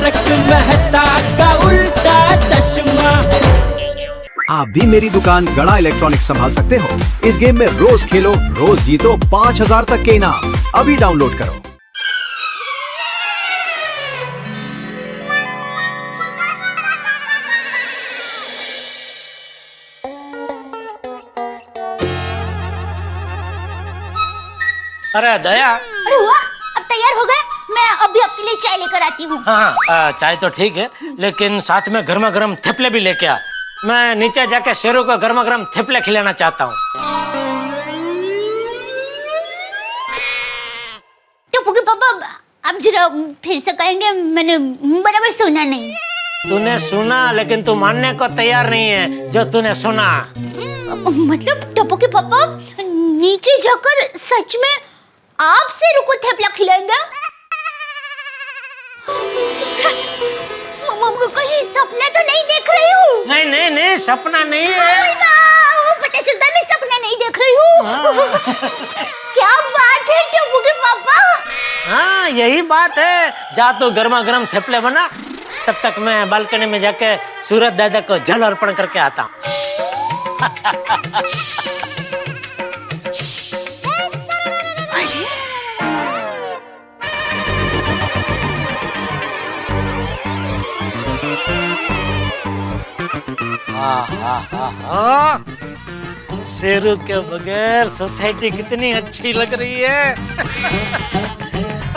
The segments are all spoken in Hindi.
तारक मेहता का उल्टा चश्मा। आप भी मेरी दुकान गड़ा इलेक्ट्रॉनिक्स संभाल सकते हो। इस गेम में रोज खेलो, रोज जीतो 5000 तक के इनाम। अभी डाउनलोड करो। अरे दया। अरे हुआ, अब तैयार हो गए? मैं अभी आपके लिए चाय लेकर आती हूँ। हाँ, चाय तो ठीक है, लेकिन साथ में गर्मा गर्म थेपले भी लेके आ। मैं नीचे जाके शेरू को गर्मा गर्म थेपले खिलाना चाहता हूँ। तो पुकी पापा, आप जरा फिर से कहेंगे? मैंने बराबर सुना नहीं। तूने सुना, लेकिन तू मानने को तैयार नहीं है जो तूने सुना। मतलब टप्पू के पापा नीचे जाकर सच में आप शेरू को थेपला खिलाएंगे? मम्मा कहीं सपना तो नहीं देख रही हूँ? नहीं नहीं नहीं, सपना नहीं है। पता चलता मैं सपना नहीं देख रही हूँ। क्या बात है टप्पू के पापा? हाँ, यही बात है। जा तू गर्मा गर्म थेपले बना, तब तक मैं बालकनी में जाके सूरज दादा को जल अर्पण करके आता हूँ। शेरू के बगैर सोसाइटी कितनी अच्छी लग रही है।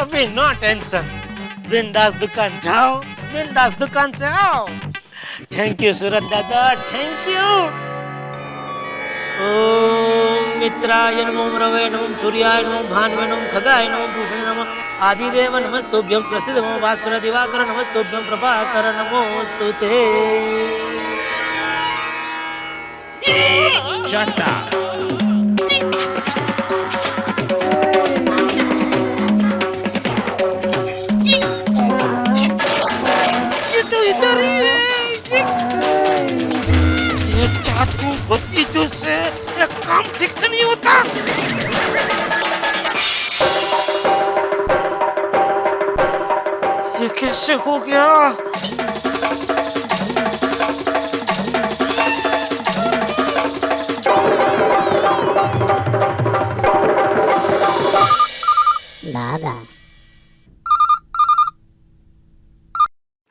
अभी नो टेंशन, बिंदास दुकान जाओ, बिंदास दुकान से आओ। थैंक यू सूरज दादा, थैंक यू। ओम मित्राय नमः, रवे नमः, सूर्याय नमः, भानुवे नमः, खगाय नमः, भूषणे नमः, आदिदेव नमस्तुभ्यं, प्रसीद नमो भास्कर दिवाकर नमस्तुभ्यं, प्रभाकर नमोस्तुते। Shut up. ये तो इधर ही है। ये चाचू भतीजों से ये काम ठीक से नहीं होता। ये कैसे हो गया?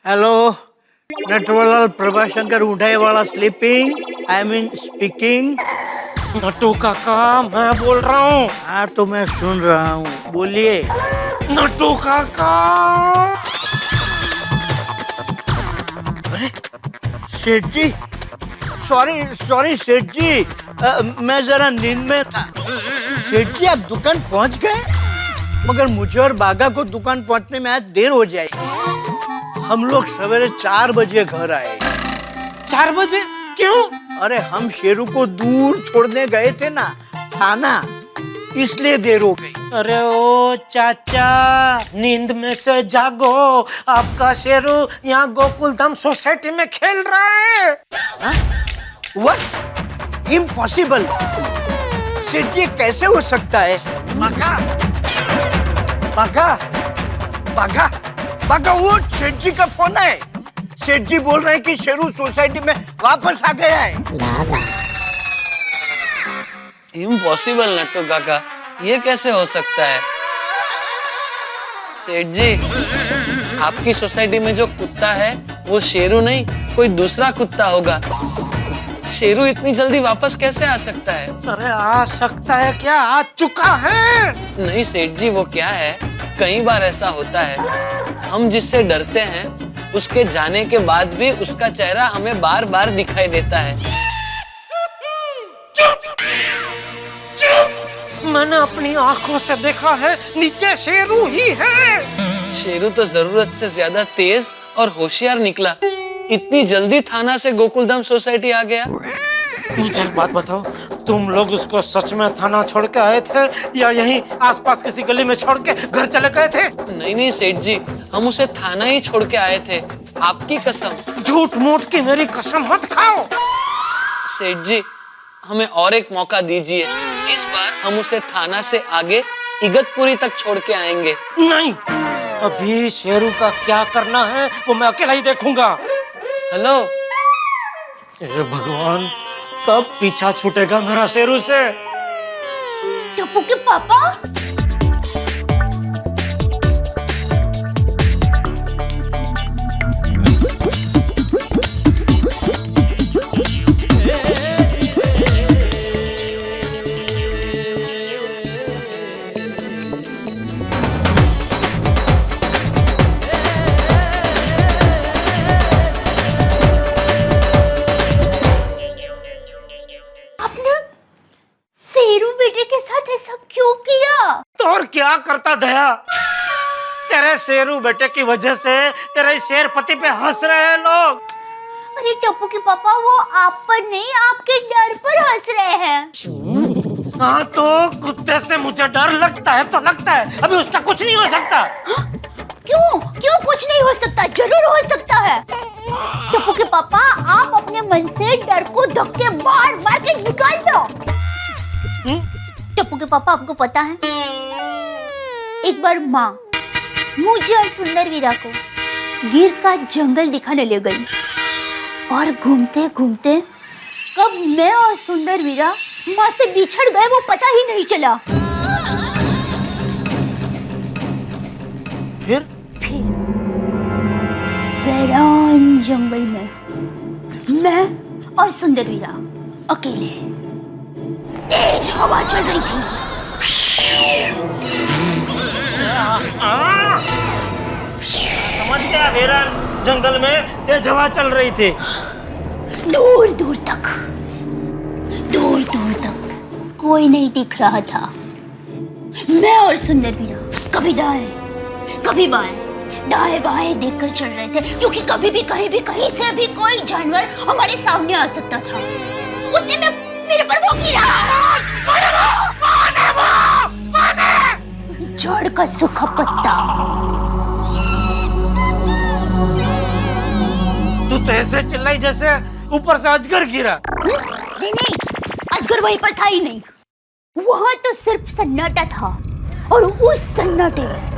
हेलो, नटवरलाल प्रभाशंकर उठाए वाला sleeping, I mean speaking. Natu काका, मैं बोल रहा हूँ। हाँ तो मैं सुन रहा हूँ, बोलिए। नटू काका। अरे सेठ जी, सॉरी सेठ जी, मैं जरा नींद में था। सेठ जी आप दुकान पहुँच गए? मगर मुझे और बागा को दुकान पहुँचने में आज देर हो जाएगी। हम लोग सवेरे 4 बजे घर आए। 4 बजे? क्यों? अरे हम शेरू को दूर छोड़ने गए थे ना, थाना, इसलिए देर हो गई। अरे ओ चाचा, नींद में से जागो, आपका शेरू यहाँ गोकुलधाम सोसाइटी में खेल रहा है। व्हाट? इम्पॉसिबल। सेठ जी कैसे हो सकता है? बागा वो सेठ जी का फोन है। सेठ जी बोल रहे हैं कि शेरू सोसाइटी में वापस आ गया है। इम्पॉसिबल नट्टू काका, ये कैसे हो सकता है? सेठ जी, आपकी सोसाइटी में जो कुत्ता है वो शेरू नहीं, कोई दूसरा कुत्ता होगा। शेरू इतनी जल्दी वापस कैसे आ सकता है? अरे आ सकता है क्या? आ चुका है। नहीं सेठ जी, वो क्या है, कई बार ऐसा होता है, हम जिससे डरते हैं उसके जाने के बाद भी उसका चेहरा हमें बार बार दिखाई देता है। मैंने अपनी आंखों से देखा है, नीचे शेरू ही है। शेरू तो जरूरत से ज्यादा तेज और होशियार निकला। इतनी जल्दी थाना से गोकुलधाम सोसाइटी आ गया। मुझे एक बात बताओ, तुम लोग उसको सच में थाना छोड़ के आए थे या यहीं आसपास किसी गली में छोड़ के घर चले गए थे? नहीं सेठ जी, हम उसे थाना ही छोड़ के आए थे, आपकी कसम। झूठ मूठ की मेरी कसम मत खाओ। सेठ जी, हमें और एक मौका दीजिए। इस बार हम उसे थाना से आगे इगतपुरी तक छोड़ के आएंगे। नहीं, अभी शेरू का क्या करना है वो मैं अकेला ही देखूंगा। हेलो। हे भगवान, कब पीछा छूटेगा मेरा शेरू से? टप्पू के पापा, शेरू बेटे के साथ ऐसा क्यों किया? तो और क्या करता दया? तेरे शेरू बेटे की वजह से तेरे शेर पति पे हंस रहे हैं लोग। अरे टप्पू के पापा, वो आप पर नहीं आपके डर पर हंस रहे हैं। हाँ तो कुत्ते से मुझे डर लगता है तो लगता है, अभी उसका कुछ नहीं हो सकता। क्यों क्यों कुछ नहीं हो सकता? जरूर हो सकता है। टप्पू के पापा, आप अपने मन से डर को धक्के मार मार के निकाल दो। टप्पू के पापा, आपको पता है, एक बार माँ मुझे और सुंदर वीरा को गिर का जंगल दिखाने ले गई और घूमते घूमते कब मैं और सुंदर वीरा माँ से बिछड़ गए वो पता ही नहीं चला। फिर वीरान जंगल में मैं और सुंदर वीरा अकेले, तेज हवा चल रही थी। समझ गया, वीरान जंगल में तेज हवा चल रही थी। दूर दूर तक कोई नहीं दिख रहा था। मैं और सुंदर वीरा कभी दाएं कभी दाएं बाएं देखकर चल रहे थे, क्योंकि कभी भी कहीं से भी कोई जानवर हमारे सामने आ सकता था। उतने में मेरे पर वो गिरा, झाड़ का सूखा पत्ता। तू तो ऐसे चिल्लाई जैसे ऊपर से अजगर गिरा। नहीं, अजगर वहीं पर था ही नहीं। वहां तो सिर्फ सन्नाटा था, और उस सन्नाटे में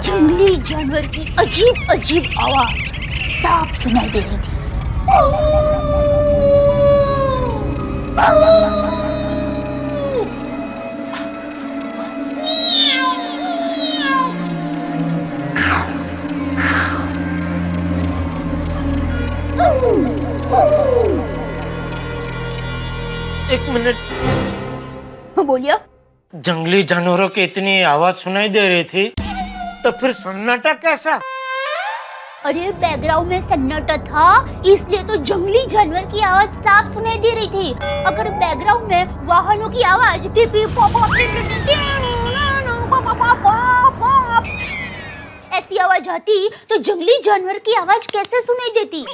जंगली जानवर की अजीब अजीब आवाज साफ सुनाई दे रही थी। एक मिनट, बोलिए। जंगली जानवरों की इतनी आवाज सुनाई दे रही थी, तो फिर सन्नाटा कैसा? अरे बैकग्राउंड में सन्नाटा था, इसलिए तो जंगली जानवर की आवाज साफ सुनाई दे रही थी। अगर बैकग्राउंड में वाहनों की आवाज ऐसी आवाज आती तो जंगली जानवर की आवाज कैसे सुनाई देती?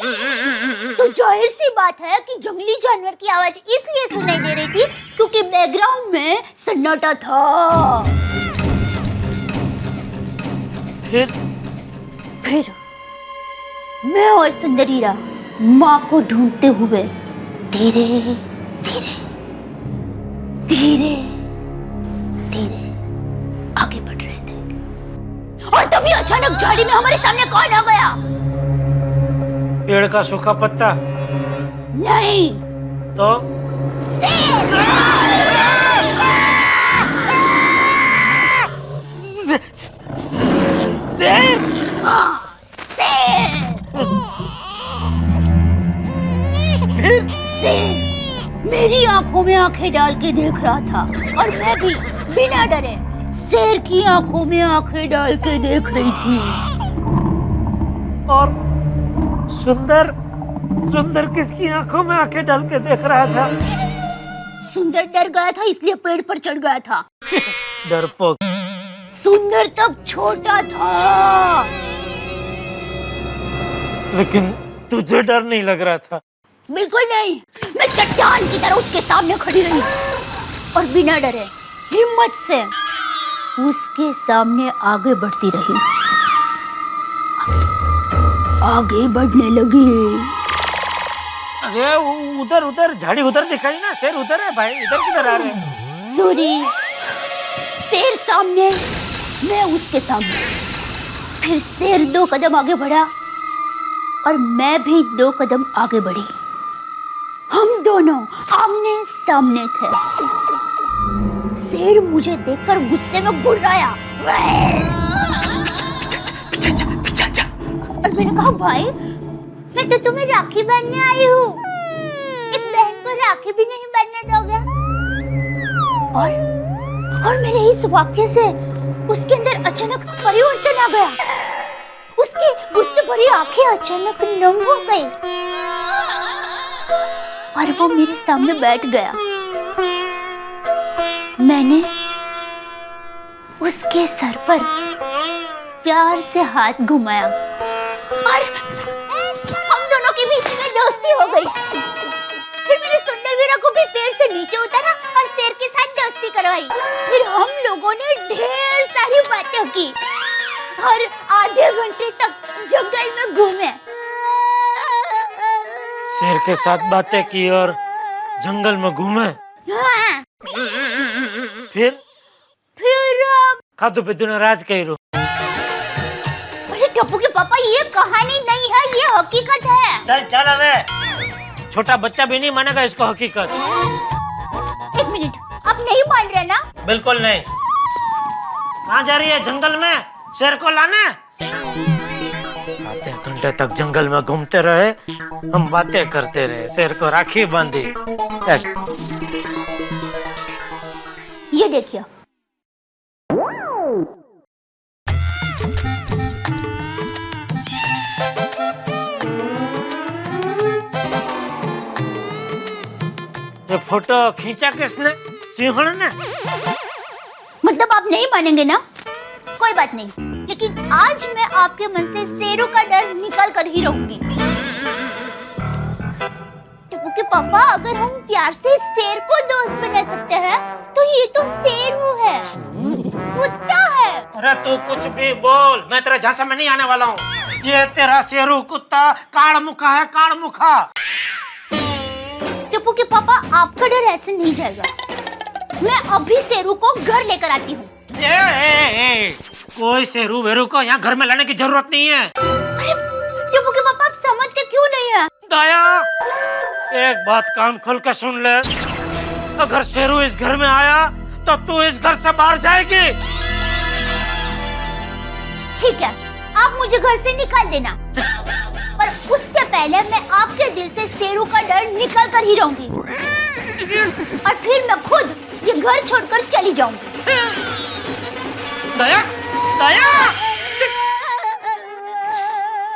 तो जाहिर सी बात है कि जंगली जानवर की आवाज इसलिए सुनाई दे रही थी क्योंकि बैकग्राउंड में सन्नाटा था। फिर मैं और सुंदरीरा माँ को ढूंढते हुए धीरे धीरे धीरे धीरे आगे बढ़ रहे थे, और तभी अचानक झाड़ी में हमारे सामने कौन आ गया? पेड़ का सूखा पत्ता? नहीं तो मेरी आंखों में आंखें डाल के देख रहा था, और मैं भी बिना डरे शेर की आंखों में आंखें डाल के देख रही थी। और सुंदर किसकी आंखों में आंखें डाल के देख रहा था? सुंदर डर गया था, इसलिए पेड़ पर चढ़ गया था। डरपोक। सुंदर तब छोटा था। लेकिन तुझे डर नहीं लग रहा था? बिल्कुल नहीं, मैं चट्टान की तरह उसके सामने खड़ी रही और बिना डरे हिम्मत से उसके सामने आगे बढ़ती रही। आगे बढ़ने लगी। अरे उधर झाड़ी उधर दिखाई ना, शेर उधर है भाई, इधर किधर आ रहे हैं? सॉरी, शेर सामने, मैं उसके सामने। फिर शेर 2 कदम आगे बढ़ा और मैं भी 2 कदम आगे बढ़ी। हम दोनों आमने सामने थे। शेर मुझे देखकर गुस्से में गुर्राया और मैंने कहा भाई मैं तो तुम्हें राखी बांधने आई हूँ, एक बहन को राखी भी नहीं बांधने दोगे? और मेरे इस वाक्य से उसके अंदर अचानक परिवर्तन आ गया। उसकी गुस्से भरी आंखें अचानक नम हो गई और वो मेरे सामने बैठ गया। मैंने उसके सर पर प्यार से हाथ घुमाया और हम दोनों के बीच में दोस्ती हो गई। फिर मैंने सुंदर वीरा को भी पेड़ से नीचे उतारा और शेर के साथ दोस्ती करवाई। फिर हम लोगों ने ढेर सारी बातें की और आधे घंटे तक जंगल में घूमे। शेर के साथ बातें की और जंगल में घूमे। हाँ। फिर खादू पे तूने राज कही। अरे टप्पू के पापा ये कहानी नहीं है, ये हकीकत है। चल चल अबे, छोटा बच्चा भी नहीं मानेगा इसको हकीकत। 1 मिनट, आप नहीं मान रहे ना? बिल्कुल नहीं। कहाँ जा रही है? जंगल में शेर को लाने। आधे घंटे तक जंगल में घूमते रहे, हम बातें करते रहे, शेर को राखी बांधी। ये देखिए, ये फोटो खींचा किसने? सिंहण ने? मतलब आप नहीं मानेंगे ना? कोई बात नहीं, लेकिन आज मैं आपके मन से शेरों का डर निकाल कर ही रहूंगी। टप्पू के पापा, अगर हम प्यार से शेर को दोस्त बना सकते हैं, तो ये तो शेरू है, कुत्ता है। अरे तू कुछ भी बोल, मैं तेरे झांसे में नहीं आने वाला हूँ। ये तेरा शेरू कुत्ता काड़मुखा है, काड़मुखा। टप्पू के पापा, आपका डर ऐसे नहीं जाएगा। मैं अभी शेरू को घर लेकर आती हूँ। कोई शेरू वेरू को यहाँ घर में लाने की जरूरत नहीं है। अरे टप्पू के पापा, आप समझते क्यों नहीं है? दया, एक बात कान खोल कर सुन ले। अगर शेरू इस घर में आया तो तू इस घर से बाहर जाएगी। ठीक है, आप मुझे घर से निकाल देना, पर उससे पहले मैं आपके दिल से शेरू का डर निकाल कर ही रहूंगी और फिर मैं खुद ये घर छोड़कर चली जाऊंगी। दया, दया।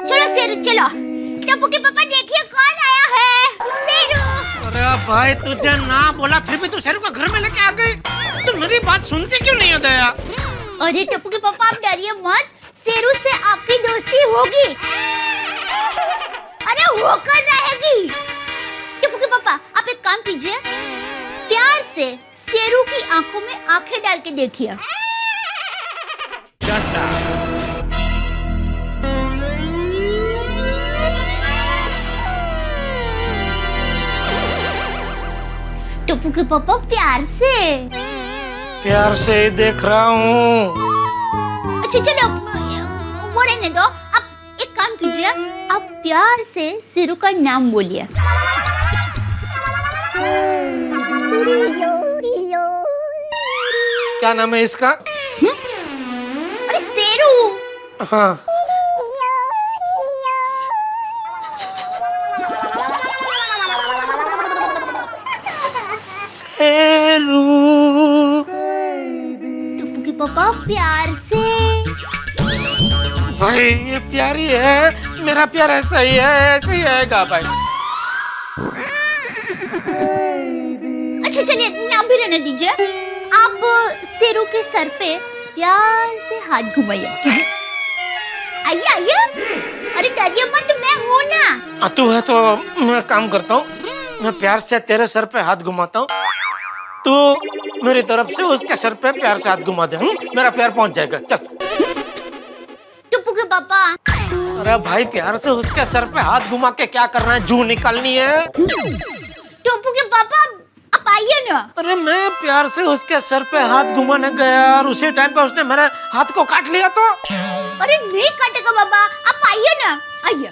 चलो शेरू चलो। टप्पू के पापा देखिए कौन आया है, शेरू। अरे भाई, तुझे ना बोला फिर भी तू शेरू को घर में लेके आ गई। तू मेरी बात सुनती क्यों नहीं है दया? अरे टप्पू के पापा, आप डरिए मत, शेरू से आपकी दोस्ती होगी। अरे होकर रहेगी। टप्पू के पापा, आप एक काम कीजिए, प्यार से शेरू की आंखों में आंखें डाल के देखिए। टप्पू के पापा, प्यार से ही देख रहा हूँ। अच्छा चलो, वो रहने दो। आप एक काम कीजिए, आप प्यार से शेरू का नाम बोलिए। क्या नाम है इसका? अरे शेरू। हाँ। शेरू। टप्पू के पापा, प्यार से। भाई ये प्यारी है, मेरा प्यार ऐसा ही है, ऐसे ही आएगा भाई। अच्छा चलिए, नाम भी रहने दीजिए। आप शेरू के सर पे प्यार से हाथ घुमाइए। आइए आइए, अरे डरिए मत, मैं हूँ ना। तू है तो मैं काम करता हूँ, मैं प्यार से तेरे सर पे हाथ घुमाता हूँ, तू मेरी तरफ से उसके सर पे प्यार से हाथ घुमा दे। मेरा प्यार पहुँच जाएगा। चल। टप्पू के पापा। अरे भाई, प्यार से उसके सर पे हाथ घुमा के क्या करना है? जू निकालनी है। टप्पू के पापा, आप आइए ना। अरे मैं प्यार से उसके सर पे हाथ घुमाने गया और उसी टाइम पे उसने मेरे हाथ को काट लिया तो अरे नहीं काटेगा बाबा, आप आइए ना, आइए।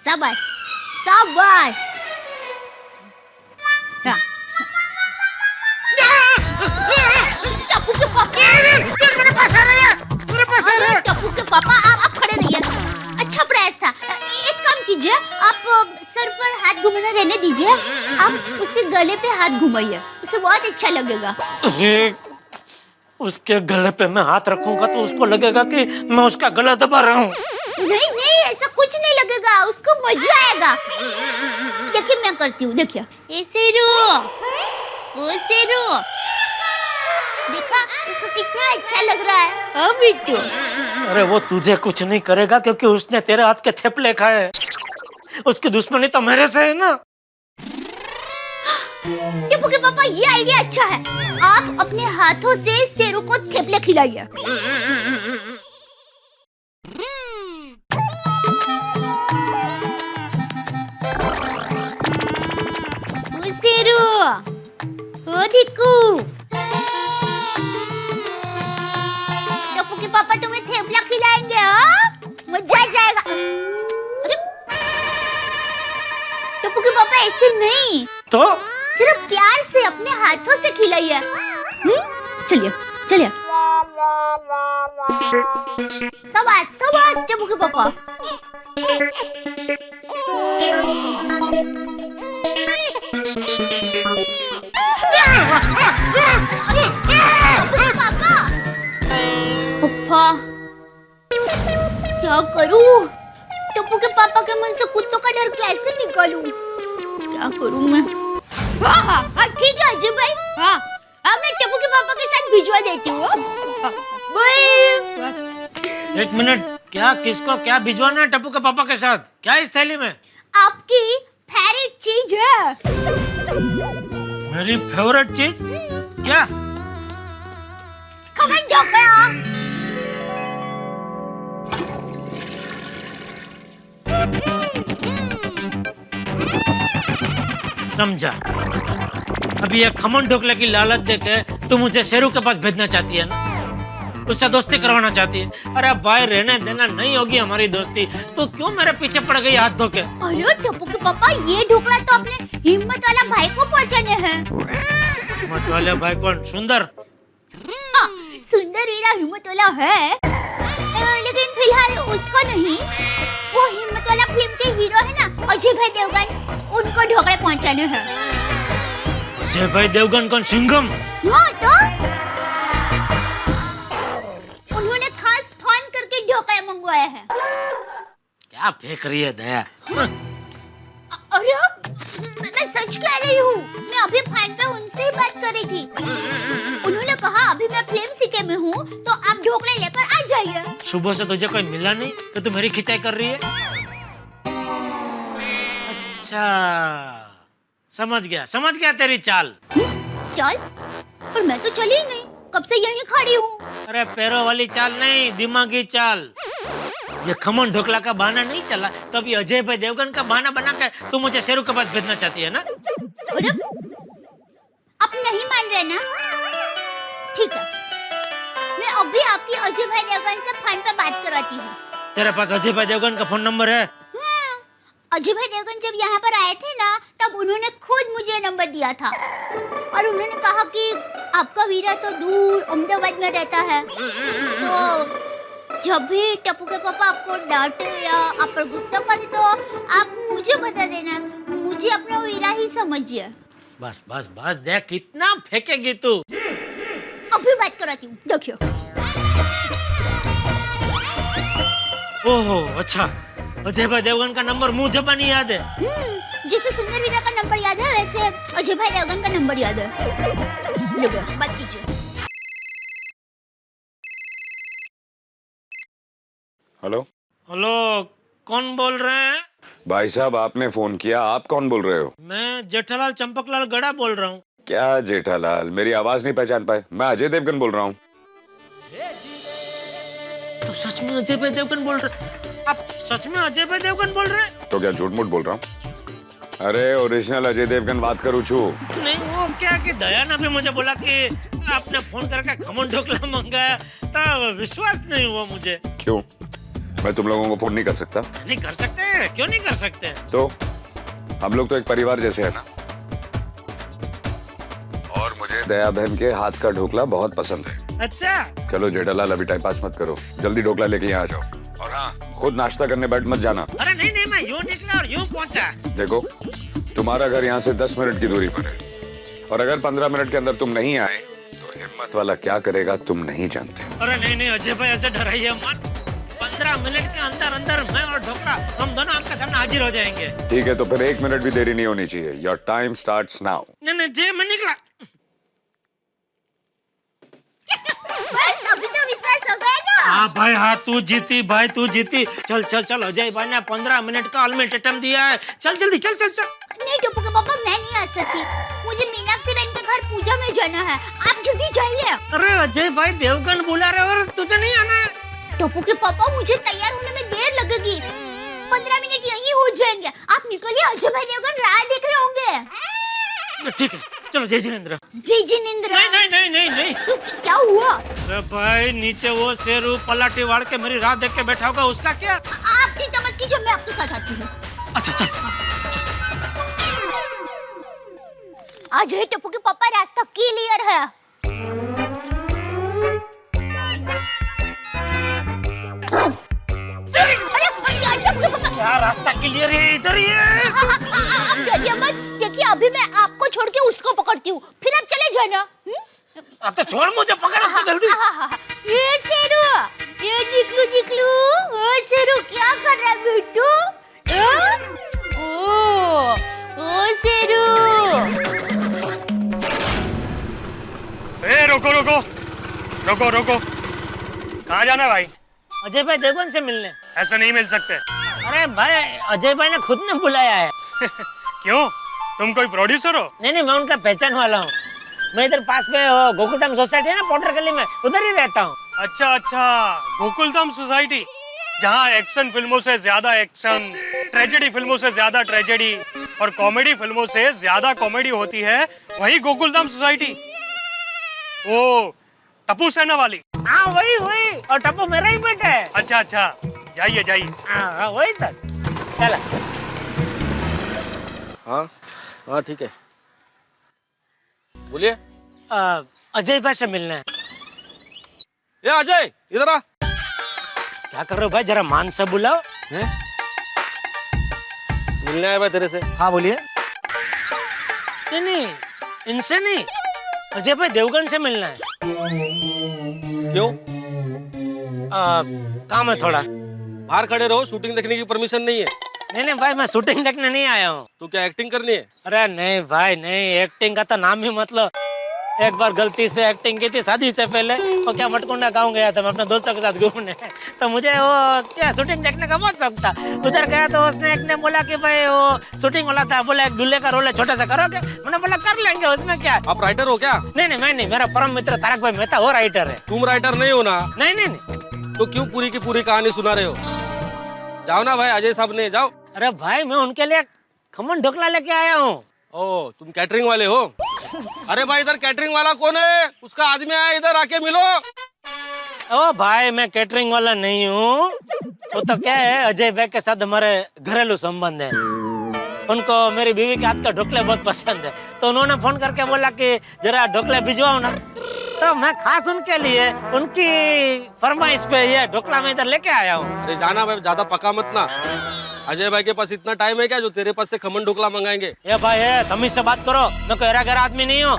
शाबाश शाबाश। हाँ। टप्पू के पापा, मेरे पास आ रहे हैं, मेरे पास आ रहे हैं। टप्पू के पापा आप खड़े रहिए। अच्छा प्रयास था। एक काम कीजिए, आप सर पर हाथ घुमाना रहने दीजिए, आप उसके गले पे हाथ घुमाइए, उसे बहुत अच्छा लगेगा। उसके गले पे मैं हाथ रखूंगा तो उसको लगेगा कि मैं उसका गला दबा रहा हूँ। नहीं नहीं, ऐसा कुछ नहीं लगेगा, उसको मजा आएगा। देखिए मैं करती हूँ, देखिए। ऐसे रो, ऐसे रो। देखा, इसको कितना अच्छा लग रहा है। हाँ बिट्टू। अरे वो तुझे कुछ नहीं करेगा क्योंकि उसने तेरे हाथ के थेपले खाए। उसकी दुश्मनी तो मेरे से है ना। टप्पू के पापा, ये आइडिया अच्छा है। आप अपने हाथों से शेरू को थेपले खिलाइए। शेरू, ओ धिक्कू। टप्पू के पापा तुम्हें थेपला खिलाएंगे, हाँ? मजा आ जाएगा। अरे टप्पू के पापा, ऐसे नहीं तो जरा प्यार से अपने हाथों से खिलाइए। चलिए चलिए। शाबाश शाबाश टप्पू के पापा। पापा, क्या करूं? टप्पू के पापा के मन से कुत्तों का डर कैसे निकालूं? क्या करूं मैं? हाँ, ठीक है अजय भाई। हाँ, मैं टप्पू के पापा के साथ भिजवा देती हूँ। एक मिनट, क्या किसको क्या भिजवाना है टप्पू के पापा के साथ? क्या इस थैली में? आपकी फेवरेट चीज है। मेरी फेवरेट चीज क्या? खमन ढोकला। समझा। अभी ये खमन ढोकले की लालच देके तू मुझे शेरू के पास भेजना चाहती है ना? उससे दोस्ती करवाना चाहती है। अरे भाई, रहने देना, नहीं होगी हमारी दोस्ती। तो क्यों मेरे पीछे पड़ गई हाथ धोके? अरे टप्पू के पापा, ये ढोकला तो अपने हिम्मत वाला भाई को पहुंचाने हैं। हिम्मत वाले भाई कौन? सुंदर? सुंदर हीरा हिम्मत वाला है, लेकिन फिलहाल उसको नहीं। वो हिम्मत वाला फिल्म के हीरो है ना, अजय भाई देवगन, उनको ढोकले पहुंचाने हैं। अजय भाई देवगन कौन? सिंघम? हाँ तो उन्होंने खास फोन करके ढोकले मंगवाए हैं। क्या फेंक रही है दया? अरे मैं सच कह रही हूँ, मैं अभी फोन पे उनसे ही बात कर रही थी। उन्होंने कहा अभी मैं फिल्म सिटी में हूँ तो आप ढोकले लेकर आ जाइए। सुबह से तुझे कोई मिला नहीं कि तू मेरी खिंचाई कर रही है? अच्छा, समझ गया तेरी चाल। चल, पर मैं तो चली ही नहीं, कब से यहीं खड़ी हूँ। अरे पैरों वाली चाल नहीं, दिमागी चाल। ये खमन ढोकला का बहाना नहीं चला तो अभी अजय भाई देवगन का बहाना बना कर तू मुझे शेरू के पास भेजना चाहती है ना? अरे आप नहीं मान रहे ना? ठीक है, मैं अभी आपकी अजय भाई देवगन से फोन पे बात करवाती हूँ। तेरे पास अजय भाई देवगन का फोन नंबर है? अजय भाई देवगन जब यहाँ पर आए थे ना, तब उन्होंने खुद मुझे नंबर दिया था और उन्होंने कहा कि आपका वीरा तो दूर अहमदाबाद में रहता है, तो जब भी टप्पू के पापा आपको डांटे या आप पर गुस्सा करे तो आप मुझे बता देना, मुझे अपना वीरा ही समझिए। बस बस बस, देख कितना फेंकेगी तू। अभी बात कराती हूँ, देखियो। ओहो अच्छा, अजय भाई देवगन का नंबर मुंह जबानी याद है। जैसे सुंदर वीरा का नंबर याद है वैसे अजय भाई देवगन का नंबर याद है। बात कीजिए। हेलो हेलो, कौन बोल रहे हैं? भाई साहब, आपने फोन किया, आप कौन बोल रहे हो? मैं जेठालाल चंपकलाल गड़ा बोल रहा हूँ। क्या जेठालाल, मेरी आवाज नहीं पहचान पाए? मैं अजय देवगन बोल रहा हूँ। तो सच में अजय भाई देवगन बोल रहे? आप सच में अजय भाई देवगन बोल रहे हैं? तो क्या झूठ मूठ बोल रहा हूँ? अरे ओरिजिनल अजय देवगन बात करूँ छू। नहीं वो क्या कि दया ने भी मुझे बोला कि आपने फोन करके खमन ढोकला मंगाया, तो विश्वास नहीं हुआ मुझे। क्यों? मैं तुम लोगों को फोन नहीं कर सकता? नहीं कर सकते, क्यों नहीं कर सकते? तो हम लोग तो एक परिवार जैसे है ना। और मुझे दया बहन के हाथ का ढोकला बहुत पसंद है। अच्छा चलो जेठालाल अभी टाइम पास मत करो, जल्दी ढोकला लेके यहाँ आ जाओ। और हाँ, खुद नाश्ता करने बैठ मत जाना। अरे नहीं नहीं, मैं यूं निकला और यूं पहुंचा। देखो तुम्हारा घर यहाँ से 10 मिनट की दूरी पर है, और अगर 15 मिनट के अंदर तुम नहीं आए तो हिम्मत वाला क्या करेगा तुम नहीं जानते। अरे नहीं नहीं अजय भाई, ऐसे डराइए मत। 15 मिनट के अंदर अंदर मैं और ढोकला हम दोनों आपके सामने हाजिर हो जाएंगे। ठीक है, तो फिर 1 मिनट भी देरी नहीं होनी चाहिए। Your time starts now. नहीं नहीं जी, मैं निकला। बस अभी तो विश्वास हो गया ना। हाँ भाई हाँ, तू जीती भाई, तू जीती। चल चल चल, अजय भाई ने 15 मिनट का अल्टीमेटम दिया है। चल जल्दी चल चल चल। नहीं टप्पू के पापा, मैं नहीं आ सकती। मुझे मीनाक्षी बहन के घर पूजा में जाना है। आप जल्दी जाइए। अरे अजय भाई देवगन बुला रहे और तुझे नहीं आना है? टप्पू के पापा, मुझे तैयार होने में देर लगेगी। 15 मिनट यहीं हो जाएंगे। आप निकलिए, अजय भाई देवगन राह देख रहे होंगे। ठीक है, चलो जय जिनेंद्र। जय जिनेंद्र। नहीं नहीं नहीं नहीं नहीं। तो क्या हुआ? अरे भाई नीचे वो शेरू पलाटी वाड़ के मेरी राह देख के बैठा होगा, उसका क्या? आप चिंता मत कीजिए, मैं आपके साथ आती हूँ। अच्छा चल। आज है टप्पू के पापा, रास्ता क्लियर है। अरे क्या टप्पू के पापा? क्या रास्ता क्लियर है? इधर ही है। आप डरिए मत। देखिए अभी मैं आपको छोड़ के उसको पकड़ती हूँ, फिर आप चले जाना। अब तो छोड़ मुझे, पकड़ जल्दी। ये शेरू, ये निकलू। ओ शेरू, क्या कर रहा है बिट्टू? ओ शेरू। ए रोको रोको रोको रोको, कहाँ जाना है भाई? अजय भाई देवगन से मिलने। ऐसे नहीं मिल सकते। अरे भाई अजय भाई ने खुद ने बुलाया है। क्यों, तुम कोई प्रोड्यूसर हो? नहीं नहीं, मैं उनका पहचान वाला हूँ। मैं इधर पास में गोकुलधाम सोसाइटी है ना, पोटर गली में, उधर ही रहता हूँ। अच्छा अच्छा, गोकुलधाम सोसाइटी, जहाँ एक्शन फिल्मों से ज्यादा एक्शन, ट्रेजेडी फिल्मों से ज्यादा ट्रेजेडी और कॉमेडी फिल्मों से ज्यादा कॉमेडी होती है, वही गोकुलधाम सोसाइटी। ओ टप्पू सेना वाली? हाँ वही वही, और टप्पू मेरा ही बेटा है। अच्छा अच्छा, जाइए जाइए। हाँ वही तक। चला। हाँ हाँ ठीक है, बोलिए। अजय भाई से मिलना है। ये अजय इधर आ। क्या कर रहे हो भाई, जरा मान से बुलाओ। मिलने आया भाई तेरे से। हाँ बोलिए। नहीं इनसे नहीं, अजय भाई देवगन से मिलना है। क्यों? काम है थोड़ा। बाहर खड़े रहो, शूटिंग देखने की परमिशन नहीं है। नहीं नहीं भाई, मैं शूटिंग देखने नहीं आया हूँ। तू क्या एक्टिंग करनी है? अरे नहीं भाई नहीं, एक्टिंग का तो नाम ही मतलब। एक बार गलती से एक्टिंग की थी शादी से पहले, वो क्या मटकुंडा गाँव गया था मैं अपने दोस्तों के साथ घूमने, तो मुझे वो क्या शूटिंग देखने का बहुत शौक था। उधर गया तो उसने एक ने बोला कि भाई वो शूटिंग वाला था, बोला एक दूल्हे का रोल है, छोटा सा करोगे? मैंने बोला कर लेंगे, उसमें क्या। आप राइटर हो क्या? नहीं नहीं मैं नहीं, मेरा परम मित्र तारक भाई मेहता वो राइटर है। तुम राइटर नहीं हो ना? नहीं नहीं नहीं। तो क्यों पूरी की पूरी कहानी सुना रहे हो? जाओ ना भाई, अजय साहब ने जाओ। अरे भाई मैं उनके लिए खमन ढोकला लेके आया हूँ। ओ तुम कैटरिंग वाले हो? अरे भाई इधर कैटरिंग वाला कौन है? उसका आदमी आया, इधर आके मिलो। ओ भाई मैं कैटरिंग वाला नहीं हूँ, वो तो क्या है अजय भाई के साथ हमारे घरेलू संबंध है। उनको मेरी बीवी के हाथ का ढोकले बहुत पसंद है, तो उन्होंने फोन करके बोला कि जरा ढोकले भिजवाओ ना, तो मैं खास उनके लिए उनकी फरमाइश पे ये ढोकला मैं इधर लेके आया हूँ। अरे जाना भाई, ज्यादा पका मत ना। अजय भाई के पास इतना टाइम है क्या जो तेरे पास से खमन ढोकला मंगाएंगे? ये भाई है, तमीज से बात करो, मैं कोई एरा गैरा आदमी नहीं हूँ।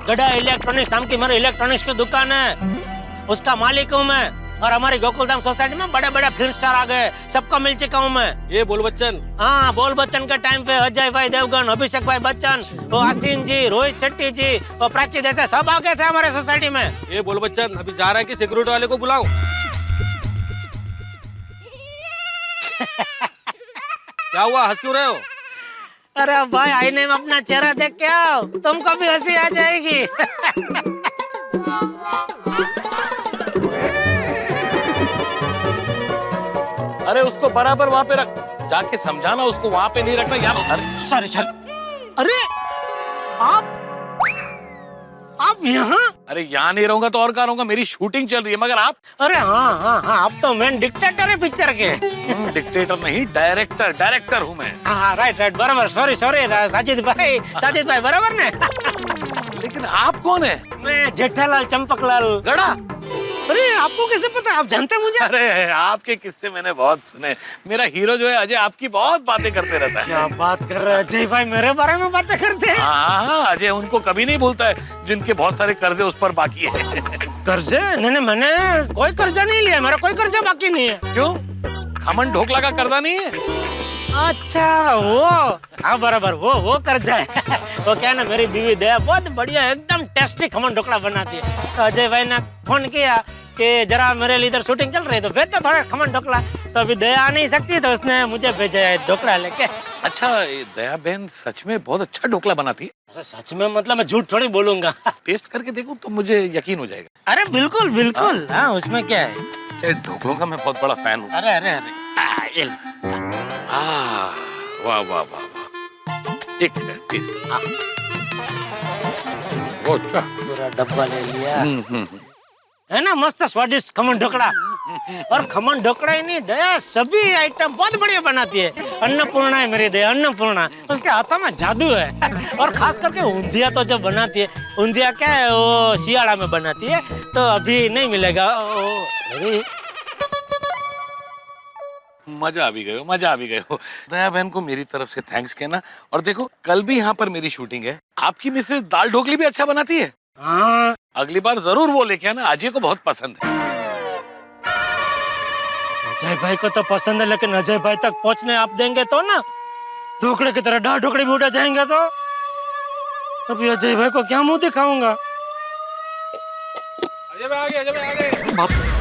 गड़ा इलेक्ट्रॉनिक्स नाम की मेरी इलेक्ट्रॉनिक्स की दुकान है, उसका मालिक हूँ मैं। और हमारी गोकुलधाम सोसाइटी में बड़े बड़े फिल्म स्टार आ गए, सबको मिल चुका हूँ मैं। ये बोल बच्चन? हाँ बोल बच्चन के टाइम पे अजय भाई देवगन, अभिषेक भाई बच्चन, वो आसीन जी, रोहित शेट्टी जी, वो प्राची जैसे सब आ गए थे हमारे सोसाइटी में। ये बोल बच्चन अभी जा रहा है कि सिक्योरिटी वाले को बुलाऊं? क्या हुआ, हंस क्यों रहे हो? अरे भाई आईने में अपना चेहरा देख के आओ, तुमको भी हंसी आ जाएगी। अरे उसको बराबर वहाँ पे रख, जाके समझाना उसको, वहाँ पे नहीं रखना यार। अरे सॉरी सॉरी। अरे आप यहाँ? अरे यहाँ नहीं रहूंगा तो और कहाँ रहूंगा, मेरी शूटिंग चल रही है। मगर आप अरे हाँ हाँ हाँ, आप तो मेन डिक्टेटर है पिक्चर के। डिक्टेटर नहीं, डायरेक्टर हूँ मैं। हाँ राइट राइट, बराबर। सॉरी सॉरी साजिद भाई बराबर ने। लेकिन आप कौन है? मैं जेठालाल चंपकलाल गड़ा। अरे आपको कैसे पता? आप जानते हैं मुझे? अरे आपके किस्से मैंने बहुत सुने। मेरा हीरो जो है अजय आपकी बहुत बातें करते रहता है। क्या बात कर रहे हैं अजय भाई, मेरे बारे में बातें करते हैं? हाँ, अजय उनको कभी नहीं भूलता है जिनके बहुत सारे कर्जे उस पर बाकी है। कर्जे? नहीं, मैंने कोई कर्जा नहीं लिया, मेरा कोई कर्जा बाकी नहीं है। क्यों? खमन ढोकला का कर्जा नहीं है? अच्छा वो, हाँ बराबर, वो कर्जा है। वो क्या है ना, मेरी बीवी दया बहुत बढ़िया एकदम टेस्टी खमन ढोकला बनाती है। तो अजय भाई ने फोन किया कि जरा मेरे लिए इधर शूटिंग चल रही है तो भेज दो थोड़ा खमन ढोकला। तो अभी दया आ नहीं सकती तो उसने मुझे भेजा है ढोकला लेके। अच्छा, दया बहन सच में बहुत अच्छा ढोकला बनाती है? अरे सच में, मतलब मैं झूठ थोड़ी बोलूंगा। टेस्ट करके देखूं तो मुझे यकीन हो जाएगा। अरे बिल्कुल बिल्कुल, हाँ उसमें क्या है। ढोकलों का मैं बहुत बड़ा फैन हूँ। अरे अरे अरे, ये लीजिए। वाह वाह वाह वाह, एक टेस्ट। पूरा डब्बा ले लिया है ना, मस्त स्वादिष्ट खमन ढोकला। और खमन ढोकला ही नहीं, दया सभी आइटम बहुत बढ़िया बनाती है। अन्नपूर्णा है मेरी दया, अन्नपूर्णा। उसके हाथों में जादू है। और खास करके ऊंधिया तो जब बनाती है, ऊंधिया क्या है वो सियाड़ा में बनाती है, तो अभी नहीं मिलेगा। मजा आ भी गए हो। दया बहन को मेरी तरफ से थैंक्स कहना। और देखो कल भी यहाँ पर मेरी शूटिंग है। आपकी मिसेज दाल ढोकली भी अच्छा बनाती है। हाँ, अगली बार जरूर वो लेके आना, अजय को बहुत पसंद है। अजय भाई को तो पसंद है, लेकिन अजय भाई तक पहुंचने आप देंगे तो ना, ढोकले की तरह दाल ढोकली भी उड़ा जाएंगे तो अभी अजय भाई को क्या मुंह दिखाऊंगा। अजय भाई आ गए।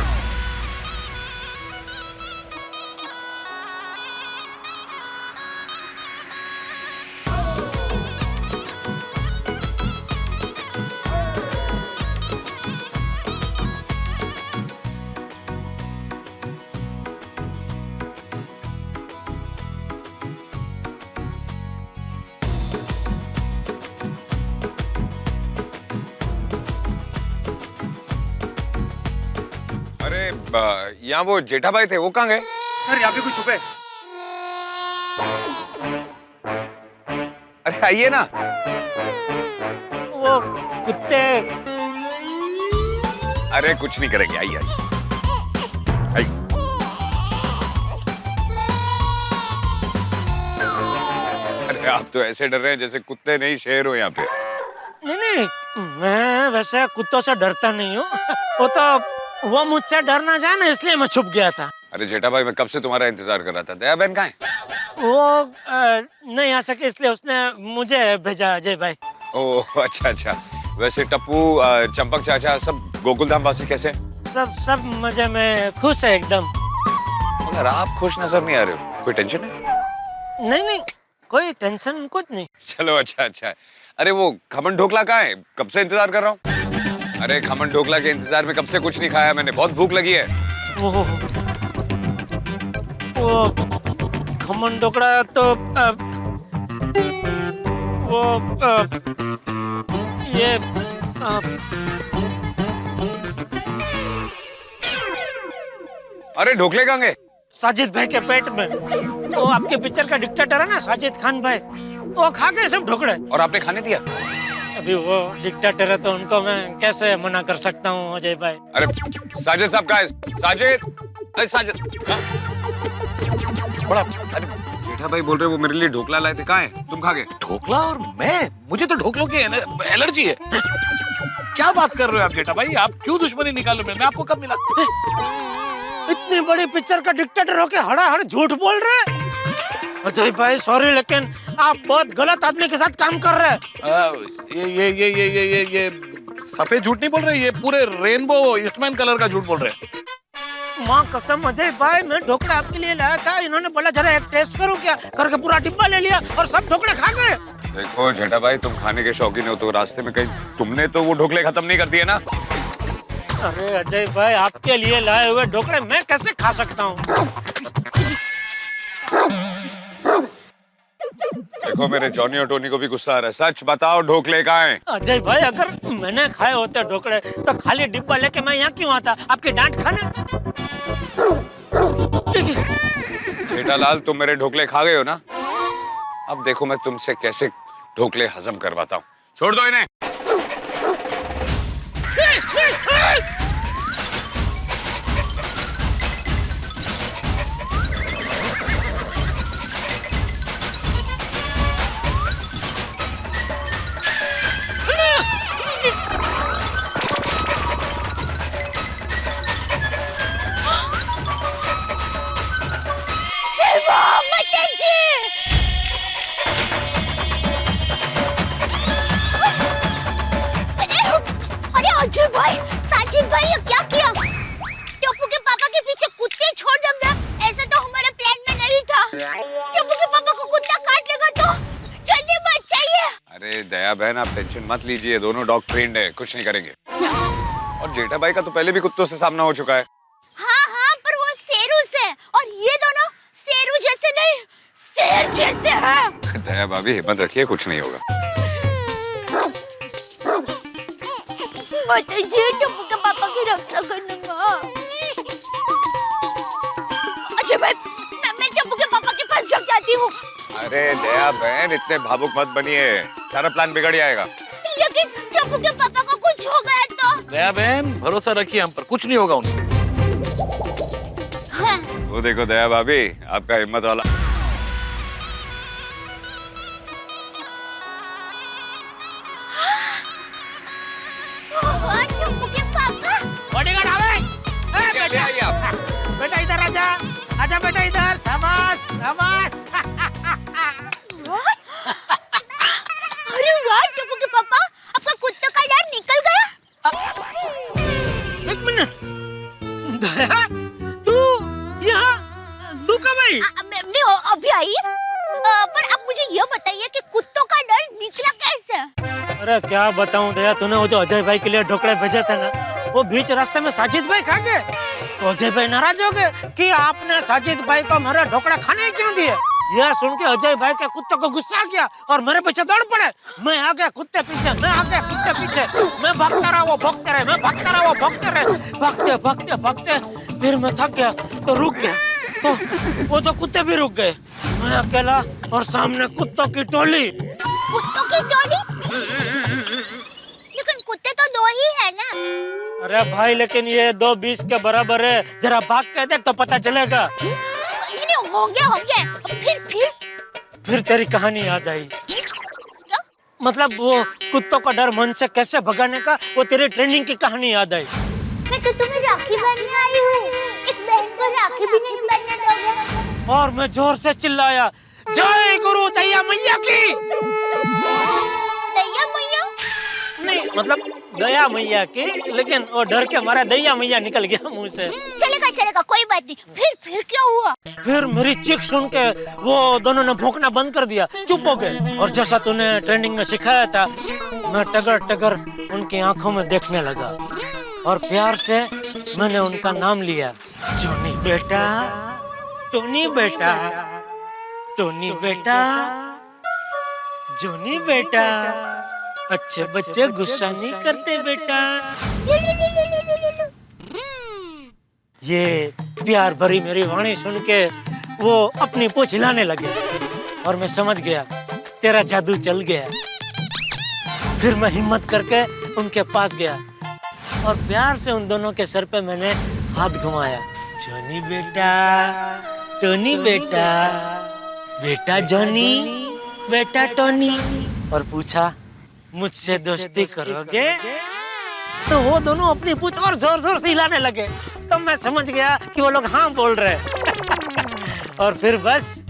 अरे यहाँ वो जेठा भाई थे, वो कहाँ गए? सर यहाँ पे कुछ छुपे। अरे आइए ना। वो कुत्ते। अरे कुछ नहीं करेंगे, आइए आइए। अरे आप तो ऐसे डर रहे हैं जैसे कुत्ते नहीं शेर हो यहाँ पे। नहीं, मैं वैसे कुत्तों से डरता नहीं हूँ। वो मुझसे डरना चाहे ना, इसलिए मैं छुप गया था। अरे जेठा भाई, मैं कब से तुम्हारा इंतजार कर रहा था। दया बहन कहाँ है? वो नहीं आ सके, इसलिए उसने मुझे भेजा अजय भाई। ओह अच्छा। वैसे टप्पू, चंपक चाचा, सब गोकुलधाम वासी कैसे? सब मजे में, खुश है एकदम। मगर आप खुश नजर नहीं आ रहे हो, कोई टेंशन है? नहीं, कोई टेंशन कुछ नहीं। चलो अच्छा। अरे वो खमन ढोकला कहाँ है? कब से इंतजार कर रहा हूँ। अरे खमन ढोकला के इंतजार में कब से कुछ नहीं खाया मैंने, बहुत भूख लगी है। वो खमन ढोकला तो ये अरे ढोकले कहाँ गए? साजिद भाई के पेट में। वो आपके पिक्चर का डिक्टेटर है ना, साजिद खान भाई, वो खा गए सब ढोकले। और आपने खाने दिया? अभी वो डिक्टेटर है तो उनको मैं कैसे मना कर सकता हूँ अजय भाई। अरे साजिद साहब कहाँ है? साजिद हाँ? बड़ा अरे जेठा भाई बोल रहे वो मेरे लिए ढोकला लाए थे, कहाँ है? तुम खा गए? ढोकला? और मैं? मुझे तो ढोकलों की एलर्जी है। क्या बात कर रहे हो आप जेठा भाई? आप क्यों दुश्मनी निकाल रहे हो? मैं आपको कब मिला? इतनी बड़ी पिक्चर का डिक्टेटर होके हड़ा झूठ बोल रहे हैं। अजय भाई सॉरी, लेकिन आप बहुत गलत आदमी के साथ काम कर रहे हैं। ये सफेद झूठ नहीं बोल रहे, ये पूरे रेनबो ईस्टमैन कलर का झूठ बोल रहे हैं। माँ कसम अजय भाई, मैं ढोकला आपके लिए लाया था, इन्होंने बोला जरा एक टेस्ट करूं क्या, करके पूरा डिब्बा ले लिया और सब ढोकले खा गए। देखो जेठा भाई, तुम खाने के शौकीन हो तो रास्ते में कहीं तुमने तो वो ढोकले खत्म नहीं कर दिए ना? अरे अजय भाई, आपके लिए लाए हुए ढोकले मैं कैसे खा सकता हूँ? देखो मेरे जॉनी और टोनी को भी गुस्सा आ रहा है, सच बताओ ढोकले कहाँ हैं? अजय भाई, अगर मैंने खाए होते ढोकले तो खाली डिब्बा लेके मैं यहाँ क्यों आता? आपकी डांट खाने? जेठालाल, तुम मेरे ढोकले खा गए हो ना? अब देखो मैं तुमसे कैसे ढोकले हजम करवाता हूँ। छोड़ दो इन्हें। अरे अजय भाई, साजिद भाई, ये क्या किया? टप्पू के पापा के पीछे कुत्ते छोड़ देंगे, ऐसा तो हमारे प्लान में नहीं था। टप्पू के पापा को कुत्ता काट लेगा तो जल्दी बचाइए। अरे दया बहन, आप टेंशन मत लीजिए, दोनों डॉग ट्रेन्ड है, कुछ नहीं करेंगे। और जेठा भाई का तो पहले भी कुत्तों से सामना हो चुका है। हाँ हाँ, पर वो शेरू से, और ये दोनों शेरू जैसे नहीं, शेर जैसे हैं। दया भाभी, हिम्मत रखिए, कुछ नहीं होगा। बताइए, टप्पू के पापा की रक्षा करूंगा। अच्छा भाई, मैं टप्पू के पापा के पास जग जाती हूँ। अरे दया बहन, इतने भावुक मत बनिए, सारा प्लान बिगड़ जाएगा। लेकिन टप्पू के पापा को कुछ हो गया तो? दया बहन, भरोसा रखिए हम पर, कुछ नहीं होगा उन्हें। हाँ। वो देखो दया भाभी, आपका हिम्मत वाला। टप्पू के पापा। बॉडीगार्ड आवे। क्या ले आई आप? बेटा इधर आजा, आजा बेटा इधर। शाबाश शाबाश। अरे वाह टप्पू के पापा, आपका कुत्ते का डर निकल गया। एक मिनट, दया, तू यहाँ, तू कब आई? मैं अभी आई, पर आप मुझे ये बताइए कि कुत्तों का डर निकला कैसे? अरे क्या बताऊं दया, तूने वो जो अजय भाई के लिए ढोकले भेजे थे ना, वो बीच रास्ते में साजिद भाई खा गए। तो अजय भाई नाराज हो गए कि आपने साजिद भाई को मेरे ढोकले खाने ही क्यों दिए। यह सुन के अजय भाई के कुत्ते को गुस्सा आ गया और मेरे पीछे दौड़ पड़े। मैं आ गया कुत्ते पीछे, मैं आ गया कुत्ते पीछे, मैं भागता रहा, वो भागते रहे, मैं भागता रहा, वो भागते रहे, भागते भागते भागते फिर मैं थक गया तो रुक गया, तो वो तो कुत्ते भी रुक गए। मैं अकेला और सामने कुत्तों की टोली। कुत्तों की टोली? लेकिन कुत्ते तो दो ही है ना। अरे भाई, लेकिन ये 2 20 के बराबर है, जरा भाग के देख तो पता चलेगा। नहीं होंगे होंगे। फिर तेरी कहानी याद आई। मतलब वो कुत्तों का डर मन से कैसे भगाने का, वो तेरी ट्रेनिंग की कहानी याद आई। मैं तो तुम्हें राखी बांधने आई हूँ, एक बहन को राखी भी नहीं बांधने दोगे? और मैं जोर से चिल्लाया, जय गुरु दैया मैया की। दैया मैया? नहीं, मतलब दया मैया की, लेकिन वो डर के मारा दैया मैया निकल गया मुंह से। चलेगा, कोई बात नहीं। फिर क्या हुआ? फिर मेरी चीख सुन के वो दोनों ने भौंकना बंद कर दिया, चुप हो गए। और जैसा तूने ट्रेनिंग में सिखाया था, मैं टगर टगर उनकी आंखों में देखने लगा और प्यार से मैंने उनका नाम लिया, जॉनी बेटा, टोनी बेटा, टोनी बेटा, जॉनी बेटा। अच्छे बच्चे गुस्सा नहीं करते बेटा। ये प्यार भरी मेरी वाणी सुन के वो अपनी पूंछ हिलाने लगे और मैं समझ गया तेरा जादू चल गया। फिर मैं हिम्मत करके उनके पास गया और प्यार से उन दोनों के सर पे मैंने हाथ घुमाया। जॉनी बेटा, टोनी बेटा, बेटा जॉनी, बेटा टोनी, और पूछा मुझसे दोस्ती करोगे? तो वो दोनों अपनी पूंछ और जोर जोर से हिलाने लगे, तो मैं समझ गया कि वो लोग हाँ बोल रहे हैं। और फिर बस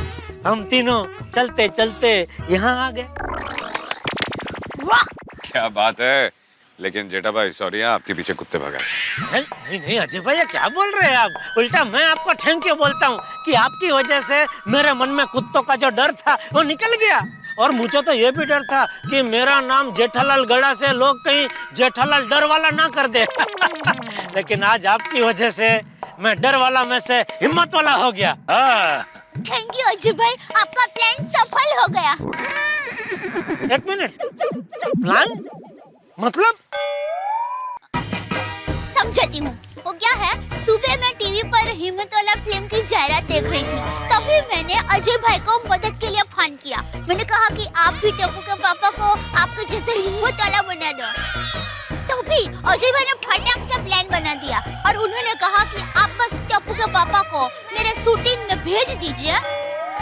हम तीनों चलते चलते यहाँ आ गए। वाह! क्या बात है। लेकिन जेठा भाई सॉरी, आपके पीछे कुत्ते भगाए। नहीं अजय भैया, क्या बोल रहे हैं आप? उल्टा मैं आपको थैंक यू बोलता हूँ कि आपकी वजह से मेरे मन में कुत्तों का जो डर था वो निकल गया। और मुझे तो ये भी डर था कि मेरा नाम जेठालाल गड़ा से लोग कहीं जेठालाल डर वाला ना कर दे। लेकिन आज आपकी वजह से मैं डर वाला में से हिम्मत वाला हो गया। हाँ थैंक यू अजय भाई, आपका प्लान सफल हो गया। एक मिनट, प्लान मतलब? समझती हूँ। वो क्या है, सुबह मैं टीवी पर हिम्मत वाला फिल्म की जाहिरात देख रही थी, तभी मैंने अजय भाई को मदद के लिए फोन किया। मैंने कहा कि आप भी टप्पू के पापा को आपके जैसे हिम्मत वाला बना दो। तभी अजय भाई ने फटाक से प्लान बना दिया और उन्होंने कहा कि आप बस टप्पू के पापा को मेरे शूटिंग में भेज दीजिए,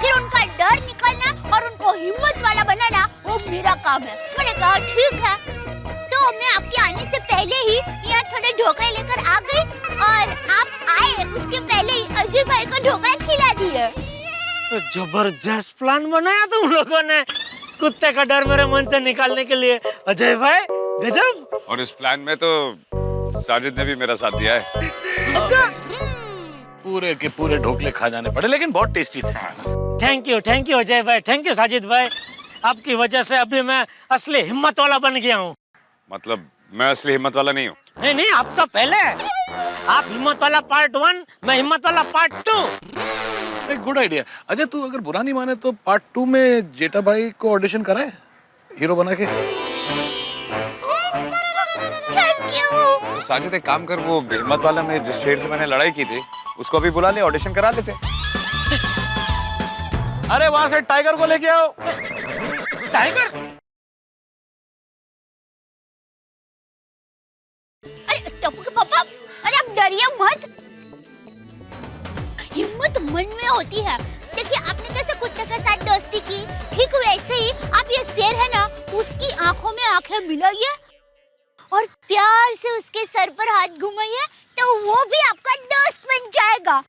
फिर उनका डर निकालना और उनको हिम्मत वाला बनाना वो मेरा काम है। मैंने कहा ठीक है, तो मैं आपके आने से पहले ही यहाँ थोड़े ढोकले लेकर आ गई और आप आए उसके पहले ही अजय भाई को ढोकला खिला दिए। तो जबरदस्त प्लान बनाया तुम लोगों ने कुत्ते का डर मेरे मन से निकालने के लिए। अजय भाई गजब। और इस प्लान में तो साजिद ने भी मेरा साथ दिया है। अच्छा, पूरे के पूरे ढोकले खा जाने पड़े, लेकिन बहुत टेस्टी थे। थैंक यू अजय भाई, थैंक यू साजिद भाई। आपकी वजह से अभी मैं असली हिम्मत वाला बन गया हूँ। मतलब मैं असली हिम्मत वाला नहीं हूँ? नहीं, आप तो पहले। आप हिम्मत वाला पार्ट 1, मैं हिम्मत वाला पार्ट 2। एक गुड आइडिया। अजय तू अगर बुरा नहीं माने तो पार्ट 2 में जेठा भाई को ऑडिशन कराए हीरो बना के। Thank you. तो साजिद एक काम कर, वो हिम्मत वाला में जिस शेर से मैंने लड़ाई की थी उसको अभी बुला ले, ऑडिशन करा लेते। अरे वहां से टाइगर को लेके आओ। टाइगर? अरे टप्पू के पापा, अरे आप डरिए मत, हिम्मत मन में होती है। देखिए आपने कैसे कुत्ते के साथ दोस्ती की, ठीक वैसे ही आप ये शेर है ना, उसकी आंखों में आंखें मिलाइए और प्यार से उसके सर पर हाथ घुमाइए, तो वो भी आपका दोस्त बन जाएगा।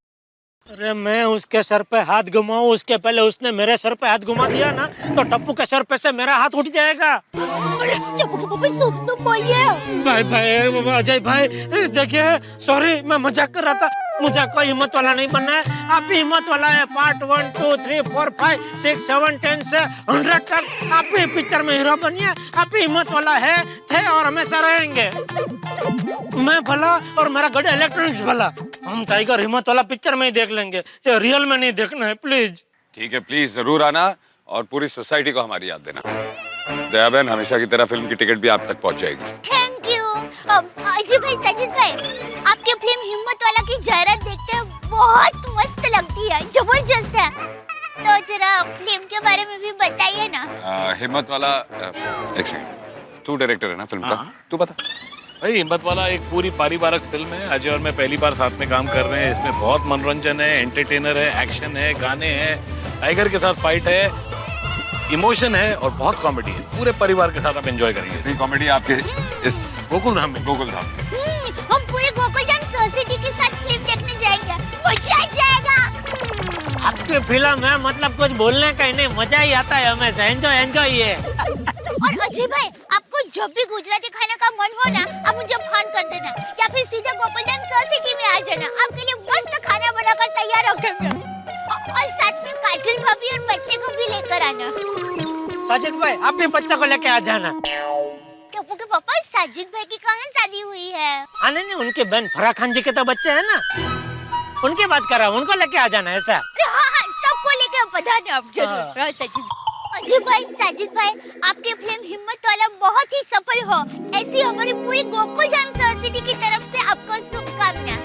अरे मैं उसके सर पे हाथ घुमाऊं उसके पहले उसने मेरे सर पे हाथ घुमा दिया ना, तो टप्पू के सर पे से मेरा हाथ उठ जाएगा। अरे टप्पू के पापा शुभ शुभ बोलिए। भाई अजय भाई देखिए, सॉरी मैं मजाक कर रहा था। मुझे कोई हिम्मत वाला नहीं बनना है, आप भी हिम्मत वाला है। पार्ट 1, 2, 3, 4, 5, 6, 7, 10 से 100 तक आप भी पिक्चर में हीरो बनिए। आप भी हिम्मत वाला है, थे और हमेशा रहेंगे। मैं भला और मेरा गढ़ इलेक्ट्रॉनिक्स भला। हम टाइगर हिम्मत वाला पिक्चर में ही देख लेंगे, ये रियल में नहीं देखना है प्लीज। ठीक है, प्लीज जरूर आना और पूरी सोसाइटी को हमारी याद देना। दया बहन, हमेशा की तरह फिल्म की टिकट भी आप तक पहुंच जाएगी। Thank you. अजय भाई, साजिद भाई, आपकी फिल्म हिम्मत वाला की जाहिरात देखते हैं बहुत मस्त लगती है, जबरदस्त है। तो जरा फिल्म के बारे में भी बताइए ना। हिम्मत वाला, एक सेकंड, तू डायरेक्टर है ना फिल्म का, तू बता। भाई हिम्मत वाला एक पूरी पारिवारिक फिल्म है। अजय और मैं पहली बार साथ में काम कर रहे हैं। इसमें बहुत मनोरंजन है, एंटरटेनर है, एक्शन है, गाने हैं, टाइगर के साथ फाइट है, इमोशन है और बहुत कॉमेडी है। पूरे परिवार के साथ आप एंजॉय करेंगे। कॉमेडी आपके इस गोकुलधाम में। गोकुलधाम हम पूरे गोकुलधाम सोसाइटी के साथ फिल्म देखने जाएंगे, मजा आ जाएगा। आपकी फिल्म है मतलब कुछ बोलने का ही नहीं, मजा ही आता है हमेशा। एंजॉय ये। और अजय भाई, आपको जब भी गुजराती खाने का मन हो ना, आप मुझे फोन कर देना या फिर सीधा गोकुलधाम सोसाइटी में आ जाना। आपके लिए मस्त खाना बनाकर तैयार रखेंगे। और साथ में काजल भाभी और बच्चे को भी लेकर आना। साजिद भाई, आप भी बच्चा को लेके आ जाना। टप्पू के पापा, साजिद भाई की कहाँ शादी हुई है? आने नहीं, उनके बहन फराह खान जी के तो बच्चे हैं ना, उनकी बात कर रहा हूँ, उनको लेके आ जाना ऐसा। हाँ, सबको लेके पधारना आप जरूर। हाँ, सचिन। अजय भाई, साजिद भाई, आपकी फिल्म हिम्मत वाला बहुत ही सफल हो, ऐसी हमारी पूरी गोकुलधाम सोसाइटी की तरफ से आपको शुभकामना।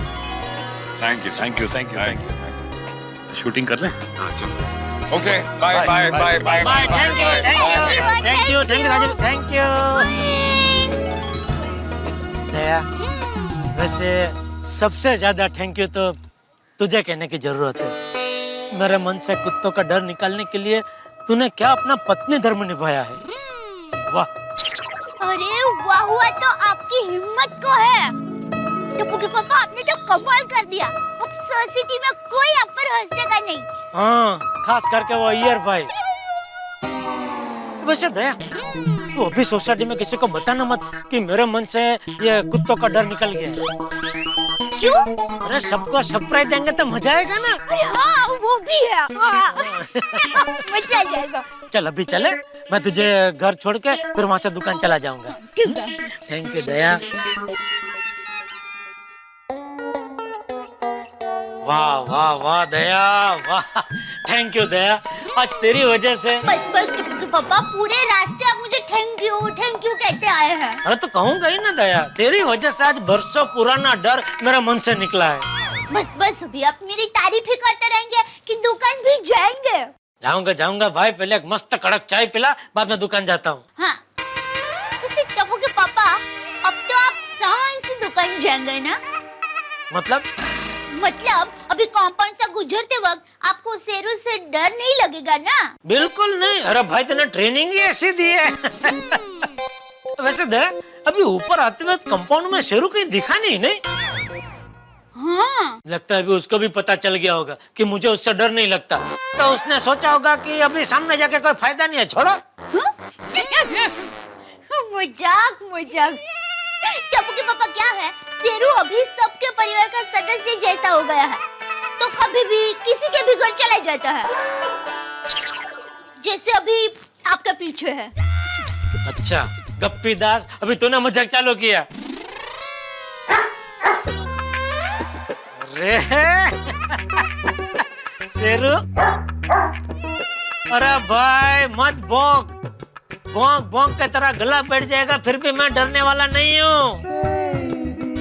Thank you, thank you, thank you, thank you. Shooting कर लें? हाँ चलो। Okay, bye bye bye bye bye. Thank you Rajeev, thank you. Daya, वैसे सबसे ज्यादा थैंक यू तो तुझे कहने की जरूरत है। मेरे मन से कुत्तों का डर निकालने के लिए तूने क्या अपना पत्नी धर्म निभाया है। वाह। अरे वाह हुआ तो आपकी हिम्मत को है। टप्पू के पापा, आपने तो कमाल कर दिया। अब सोसाइटी में कोई आप पर हंसेगा नहीं। हाँ, खास करके वो ईयर भाई। वैसे दया, वो भी सोसाइटी में किसी को बताना मत कि मेरे मन से ये कुत्तों का डर निकल गया। क्यों? अरे सबको सरप्राइज देंगे तो मजा आएगा ना। अरे हाँ, वो भी है। हाँ। मजा आ जाएगा। चल अभी चले, मैं तुझे घर छोड़ के फिर वहाँ से दुकान चला जाऊंगा। ठीक है। थैंक यू दया। वाह वाह वाह दया, वाह, थैंक यू दया, आज तेरी वजह से। बस बस टप्पू के पापा, पूरे रास्ते आप मुझे थैंक यू कहते आए हैं। अरे तो कहूँगा ही ना दया, तेरी वजह से आज बरसों पुराना डर मेरा मन से निकला है। बस बस अभी आप मेरी तारीफ ही करते रहेंगे कि दुकान भी जाएंगे। जाऊंगा भाई, पहले एक मस्त कड़क चाय पिला, बाद में दुकान जाता हूँ। हाँ, उसे टप्पू के पापा, अब तो आप शान से दुकान जाएंगे ना? मतलब अभी कंपाउंड से गुजरते वक्त आपको शेरों से डर नहीं लगेगा ना? बिल्कुल नहीं। अरे भाई तेने ट्रेनिंग ही ऐसी दी है। वैसे दया, अभी ऊपर आते हुए कंपाउंड में शेरू कहीं दिखा नहीं? हाँ। लगता है अभी उसको भी पता चल गया होगा कि मुझे उससे डर नहीं लगता, तो उसने सोचा होगा कि अभी सामने जाके कोई फायदा नहीं है, छोड़ो। मजाक। टप्पू के पापा क्या है, शेरू अभी सबके परिवार का सदस्य जैसा हो गया है, तो कभी भी किसी के भी घर चला जाता है, जैसे अभी आपके पीछे है। अच्छा गप्पी दास, अभी तूने मजाक चालू किया। अरे शेरू, अरे भाई मत भौंक, भौंक की तरह गला बैठ जाएगा, फिर भी मैं डरने वाला नहीं हूँ।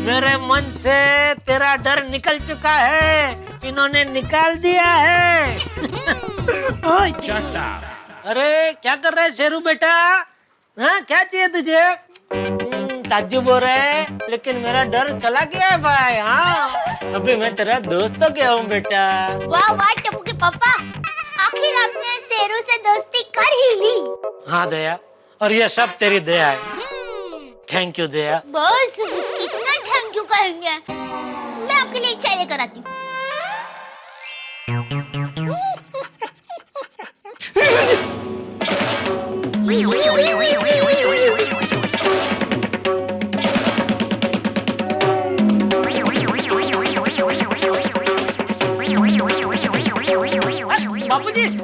मेरे मन से तेरा डर निकल चुका है, इन्होंने निकाल दिया है। अरे क्या कर रहे शेरू बेटा? हाँ क्या चाहिए तुझे? ताज्जुब हो रहा है, लेकिन मेरा डर चला गया है भाई। हाँ अभी मैं तेरा दोस्त हो गया हूँ बेटा। वाह टप्पू के पापा, आखिर आपने शेरू से दोस्ती कर ही ली। हाँ दया, और ये सब तेरी दया है। थैंक यू दया। बस कितना थैंक यू कहेंगे, मैं आपके लिए चाय लेकर आती हूँ।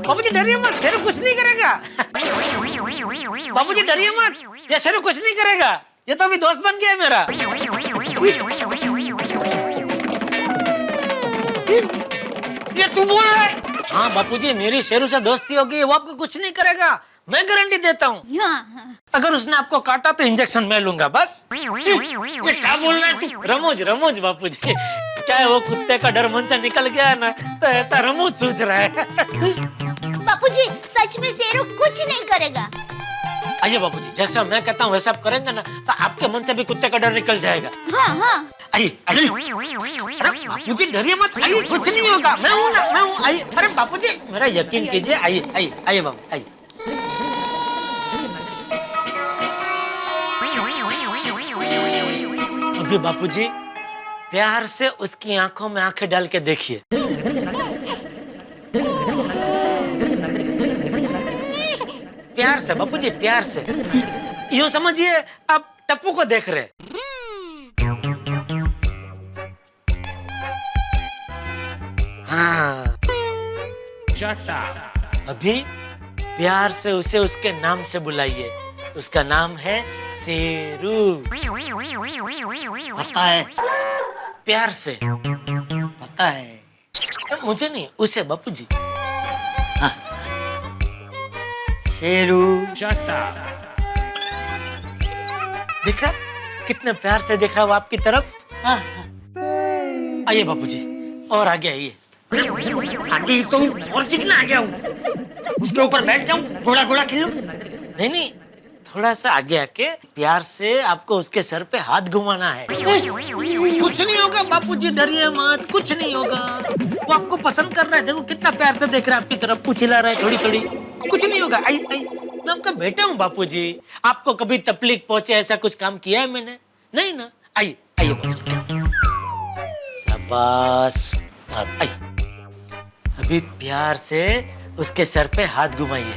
बाबूजी डरिए मत, शेरू कुछ नहीं करेगा। बाबूजी डरिए मत, ये शेरू कुछ नहीं करेगा, ये तो अभी दोस्त बन गया है मेरा। ये तू बोल रहा है? हाँ बापूजी, मेरी शेरू से दोस्ती होगी, वो आपको कुछ नहीं करेगा, मैं गारंटी देता हूँ। अगर उसने आपको काटा तो इंजेक्शन मैं लूंगा, बस। ये क्या बोल रहा है तू? रमूज बापूजी, क्या है वो कुत्ते का डर मन से निकल गया ना, तो ऐसा रमूज सूझ रहा है। बापूजी सच में शेरू कुछ नहीं करेगा। आइए बापूजी, जैसा मैं कहता हूँ वैसा आप करेंगे ना, तो आपके मन से भी कुत्ते का डर निकल जाएगा। हाँ। आइए। अरे बापूजी डरिए मत, आइए कुछ नहीं होगा, मैं हूँ ना, मैं हूँ। आइए, अरे बापूजी मेरा यकीन कीजिए, आइए बाबू आइए। अभी बापूजी प्यार से उसकी आंखों में आंखें डाल के देखिए। प्यार से बापूजी, प्यार से, यूं समझिए आप टप्पू को देख रहे। हाँ अभी प्यार से उसे उसके नाम से बुलाइए, उसका नाम है शेरू। पता है? प्यार से पता है? मुझे नहीं, उसे बापूजी। हाँ। शेरू। देखा कितने प्यार से देख रहा हूँ आपकी तरफ। हाँ। आइए बापूजी, और आगे आइए। आगे तो और कितना आगे हूँ? उसके ऊपर बैठ जाऊं, घोड़ा खेलूं? नहीं, थोड़ा सा आगे आके प्यार से आपको उसके सर पे हाथ घुमाना है। कुछ नहीं होगा बापूजी, डरिए मत, कुछ नहीं होगा। वो आपको पसंद कर रहा है, देखो कितना प्यार से देख रहा है आपकी तरफ, पूछ हिला रहा है थोड़ी। कुछ नहीं होगा, आइए। मैं आपका बेटा हूँ बापूजी, आपको कभी तकलीफ पहुंचे ऐसा कुछ काम किया है मैंने? नहीं ना? आइए बापूजी, शाबाश। आइए, अभी प्यार से उसके सर पे हाथ घुमाइए।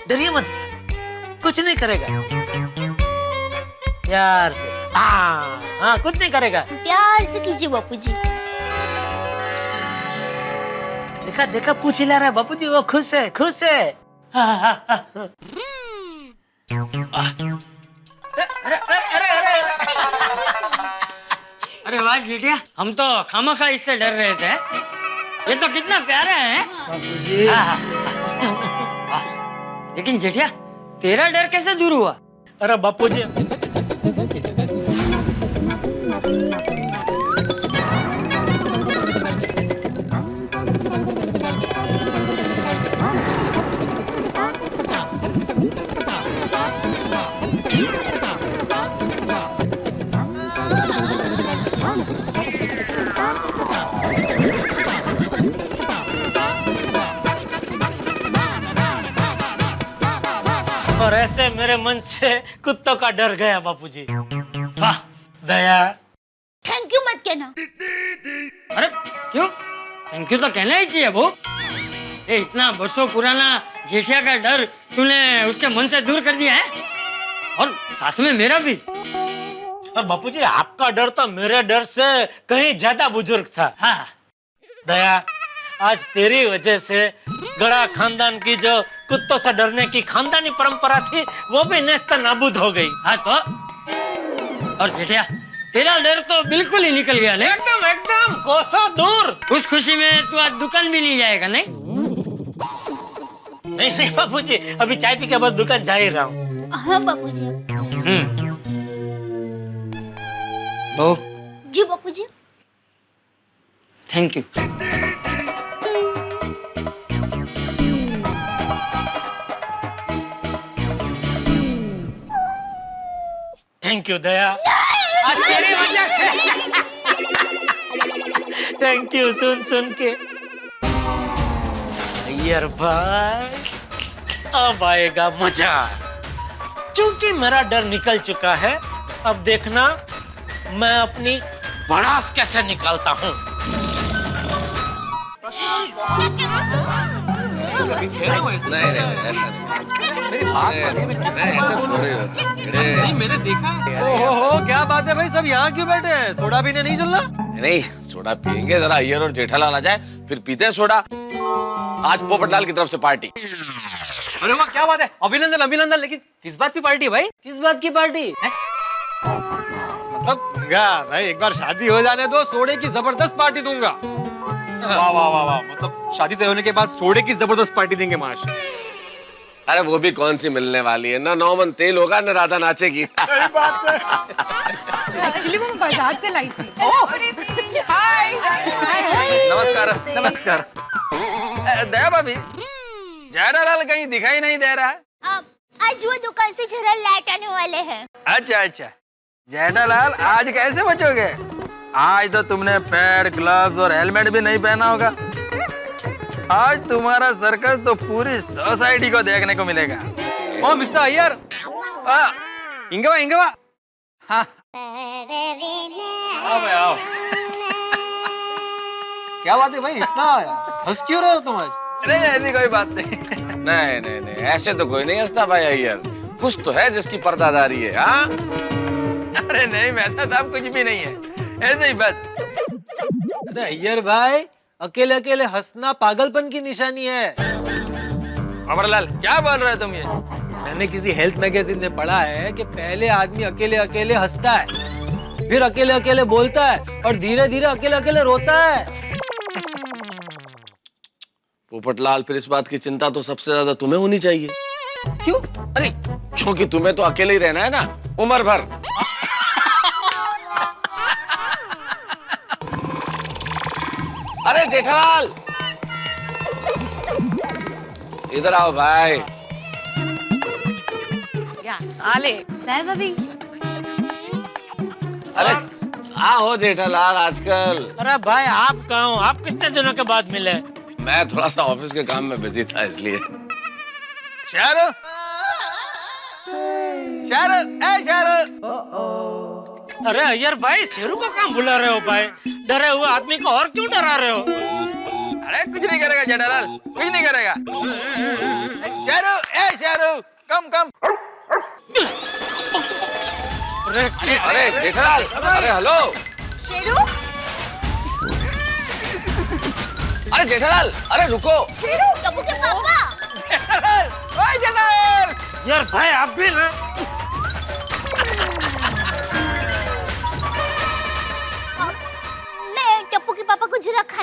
डरिए मत, कुछ नहीं करेगा। प्यार से। हाँ, कुछ नहीं करेगा। प्यार से कीजिए बापूजी। देखा पूछ हिला रहा है बापूजी, वो खुश है। अरे वाह जेठिया, हम तो खामखा इससे डर रहे थे। ये तो कितना प्यारा है। बापूजी। लेकिन जेठिया, तेरा डर कैसे दूर हुआ? अरे बापूजी, और ऐसे मेरे मन से कुत्तों का डर गया बापूजी। वाह दया। थैंक यू मत कहना। अरे क्यों? थैंक यू तो कहना ही चाहिए वो। ये इतना बरसों पुराना जेठिया का डर तूने उसके मन से दूर कर दिया है, और साथ में मेरा भी। और बापूजी, आपका डर तो मेरे डर से कहीं ज्यादा बुजुर्ग था। हाँ। दया, आज तेरी वजह से गड़ा खानदान की जो कुत्तों से डरने की खानदानी परंपरा थी, वो भी नेस्त नाबूद हो गई। हाँ तो, और जेठिया, तेरा डर तो बिल्कुल ही निकल गया। नहीं एकदम एकदम कोसों दूर। उस खुशी में तू आज दुकान भी नहीं जाएगा? नहीं नहीं बापूजी, अभी चाय पी के बस दुकान जा ही रहा हूँ। हाँ बापूजी। बहू। जी बापूजी। Thank you. Thank you Daya, आज तेरी वजह से। थैंक यू सुन के। अय्यर भाई, अब आएगा मजा। चूंकि मेरा डर निकल चुका है, अब देखना मैं अपनी भड़ास कैसे निकालता हूँ। ओहो, क्या बात है भाई, सब यहाँ क्यों बैठे हैं? सोडा पीने नहीं चलना? नहीं, सोडा पियेंगे, जरा अय्यर और जेठालाल आ जाए, फिर पीते हैं सोडा। आज पोपटलाल की तरफ से पार्टी। अरे वाह, क्या बात है, अभिनंदन अभिनंदन। लेकिन किस बात की पार्टी है भाई? किस बात की पार्टी? मतलब दूंगा भाई, एक बार शादी हो जाने दो, सोडे की जबरदस्त पार्टी दूंगा। वाह वाह वाह वाह, मतलब शादी तय होने के बाद सोडे की जबरदस्त पार्टी देंगे माश। अरे वो भी कौन सी मिलने वाली है, ना 9 मन तेल होगा, ना राधा नाचेगी। एक्चुअली वो मैं बाजार से लाई थी। नमस्कार नमस्कार। दया भाभी, जेठालाल कहीं दिखाई नहीं दे रहा है। आज वो दुकान से जरा लेट आने वाले हैं। अच्छा अच्छा, जेठालाल आज कैसे बचोगे? आज तो तुमने पैड, ग्लव्स और हेलमेट भी नहीं पहना होगा। आज तुम्हारा सर्कस तो पूरी सोसाइटी को देखने को मिलेगा। ओ मिस्टर अय्यर, इंगवा इंगवा। हाँ। आओ भाई आओ। क्या बात है भाई, इतना हंस क्यों रहे हो तुम आज? नहीं ऐसी कोई बात नहीं। नहीं नहीं नहीं, ऐसे तो कोई नहीं हंसता भाई अय्यर। कुछ तो है जिसकी पर्दादारी है। हाँ? अरे नहीं, मेहता साहब कुछ भी नहीं है, ऐसे ही बस। अरे अय्यर भाई, अकेले अकेले हंसना पागलपन की निशानी है। अमरलाल, क्या बोल रहे हो तुम ये? मैंने किसी हेल्थ मैगजीन में पढ़ा है कि पहले आदमी अकेले अकेले हंसता है, फिर अकेले अकेले बोलता है, और धीरे धीरे अकेले अकेले रोता है। पोपटलाल, फिर इस बात की चिंता तो सबसे ज्यादा तुम्हें होनी चाहिए। क्यों? अरे क्योंकि तुम्हें तो अकेले ही रहना है ना, उम्र भर। अरे जेठालाल, इधर आओ भाई। आले भाभी। अरे आओ जेठालाल, आजकल। अरे भाई, आप कहाँ हो? आप कितने दिनों के बाद मिले? मैं थोड़ा सा ऑफिस के काम में बिजी था, इसलिए। शाहरुख, शाहरुख, ए शाहरुख। अरे अय्यर भाई, शेरू को कहाँ बुला रहे हो भाई? डरे हुए आदमी को और क्यों डरा रहे हो? अरे कुछ नहीं करेगा जेठालाल, कुछ नहीं करेगा। शाहरुख, ए शाहरुख, कम कम। अरे जेठालाल, अरे हेलो। शेरू, अरे जेठालाल, अरे रुको। शेरू, टप्पू के पापा। जेठालाल, ओए जेठालाल। यार भाई, आप भी ना।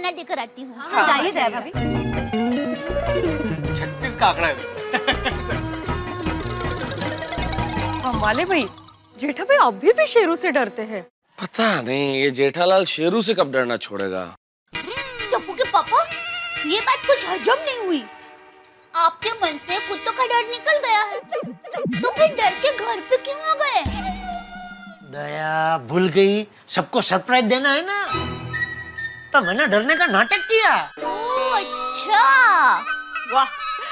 खाना देकर आती हूँ। जाइए दया भाभी। 36 का आंकड़ा है। वाले भाई, जेठा भाई अभी भी शेरू से डरते हैं। पता नहीं ये जेठालाल शेरू से कब डरना छोड़ेगा। टप्पू के पापा, ये बात कुछ हजम नहीं हुई। आपके मन से कुत्तों का डर निकल गया है, तो फिर डर के घर पे क्यों आ गए? दया भूल गई, सबको सरप्राइज देना है ना, तो मैंने डरने का नाटक किया। ओह अच्छा, वाह।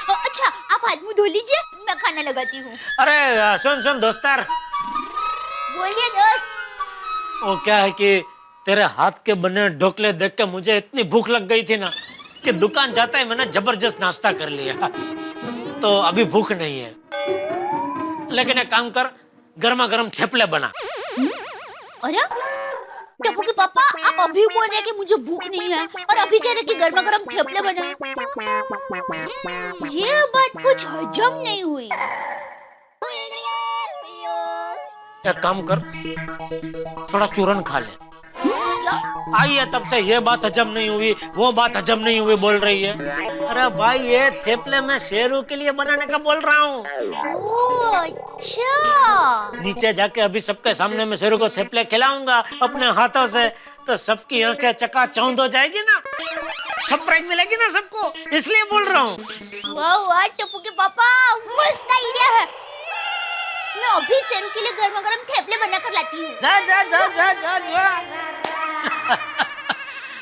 अच्छा आप हाथ मुंह धो लीजिए, मैं खाना लगाती हूँ। अरे सुन दोस्तार, बोलिए दोस्त। वो क्या है कि तेरे हाथ के बने ढोकले देख के मुझे इतनी भूख लग गई थी ना कि दुकान जाता ही मैंने जबरदस्त नाश्ता कर लिया। तो अभी भूख नहीं है, लेकिन एक काम कर, गर्मा गर्म थेपले बना। अरे टप्पू के पापा, आप अभी बोल रहे कि मुझे भूख नहीं है और अभी कह रहे कि गर्मा गर्म थेपले बना। ये बात कुछ हजम नहीं हुई। एक काम कर, थोड़ा चूरन खा ले। आई है तब से ये बात हजम नहीं हुई, वो बात हजम नहीं हुई बोल रही है। अरे भाई ये थेपले मैं शेरू के लिए बनाने का बोल रहा हूँ। ओह अच्छा। नीचे जाके अभी सबके सामने मैं शेरू को थेपले खिलाऊंगा अपने हाथों से, तो सबकी आंखें चकाचौंध हो जाएगी ना, सरप्राइज मिलेगी ना सबको, इसलिए बोल रहा हूँ। वाह वाह टप्पू के पापा, मस्त आइडिया है। मैं अभी शेरू के लिए गर्मा गर्म थेपले बनाकर लाती हूँ। जा जा जा जा जा जा।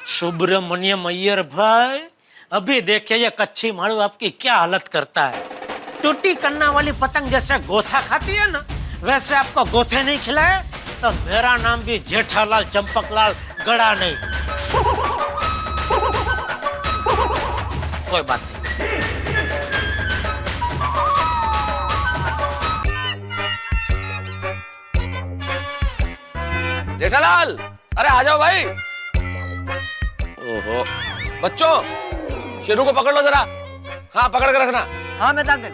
सुब्रमण्यम अय्यर भाई, अभी देखिए ये कच्ची मारू आपकी क्या हालत करता है। टूटी कन्ना वाली पतंग जैसे गोथा खाती है ना, वैसे आपको गोथे नहीं खिलाए तो मेरा नाम भी जेठालाल चंपकलाल गड़ा नहीं। कोई बात नहीं। जेठालाल, अरे आ जाओ भाई। ओहो, बच्चों शेरू को पकड़ लो जरा। हाँ पकड़ के रखना। हाँ मैं ताकत।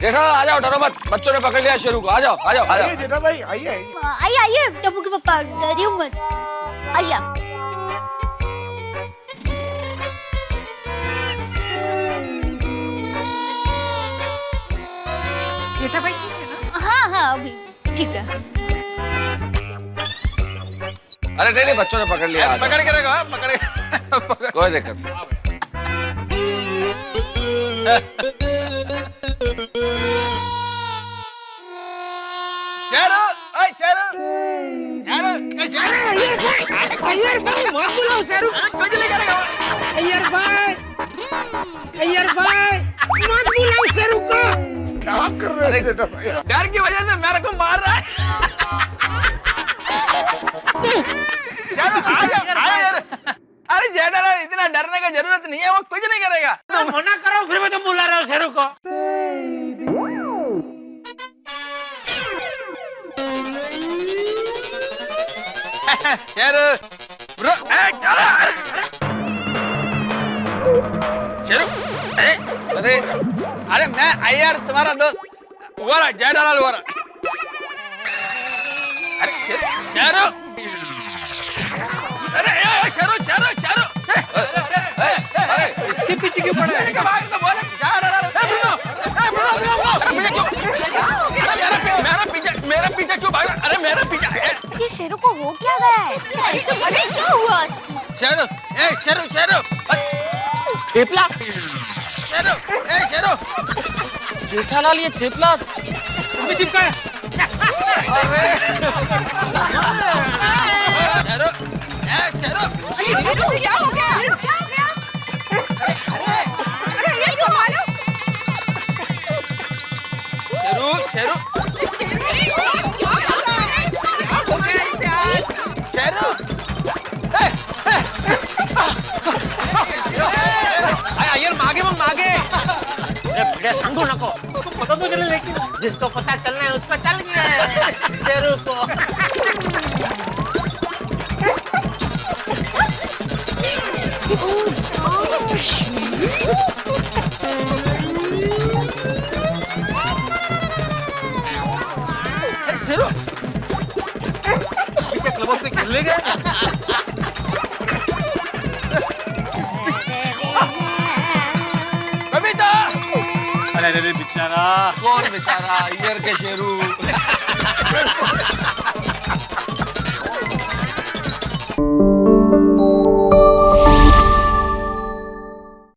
जेठालाल आ जाओ, डरो मत, बच्चों ने पकड़ लिया शेरू को। आ जाओ आ जाओ आ जाओ। जेठा भाई आइए। आइए आइए टप्पू के पापा, डरियो मत, आइए। जेठा भाई ठीक है ना? हाँ हाँ अभी ठीक है। अरे नहीं बच्चों ने पकड़ लिया। पकड़ के रखो, पकड़ के। कोई दिक्कत नहीं। शेरू, ओए शेरू, शेरू, अय्यर भाई मत बुलाओ शेरू। कुछ नहीं करेगा। अय्यर भाई मत बुलाओ शेरू को। क्या कर रहे हैं जेठा भाई? डर की वजह से मेरे को मार रहा है। शेरू आ जाओ यार। अरे जेठालाल इतना डरने का जरूरत नहीं है, वो कुछ नहीं करेगा। तो मना करो, फिर मैं तो बुला रहा हूँ शेरू को। शेरू, ब्रो, चलो। शेरू, अरे मैं अय्यर तुम्हारा दोस्त, वो रहा जेठालाल, वो रहा। अरे शेरू, अरे शेरू शेरू शेरू, इसके पीछे क्यों पड़ा है? मेरा पीछा क्यों भाग रहा? अरे मेरा पीछा। ये शेरू को हो क्या गया है? ऐसे अरे क्या हुआ? शेरू, शेरू शेरू, थेपला। शेरू, शेरू। जेठालाल ये थेपला अभी चिपका है। शेरू, शेरू, शेरू क्या हो गया? क्या हो गया? अरे ये तो मारो। शेरू, शेरू, शेरू। अय्यर मागे मग मागे। अरे सांगू नको, पता तो चले, लेकिन जिसको पता चलना है उसको चल गया है शेरू को। शेरू, क्लब हाउस में खेलने गए? अरे बेचारा कौन बेचारा ईयर के शेरू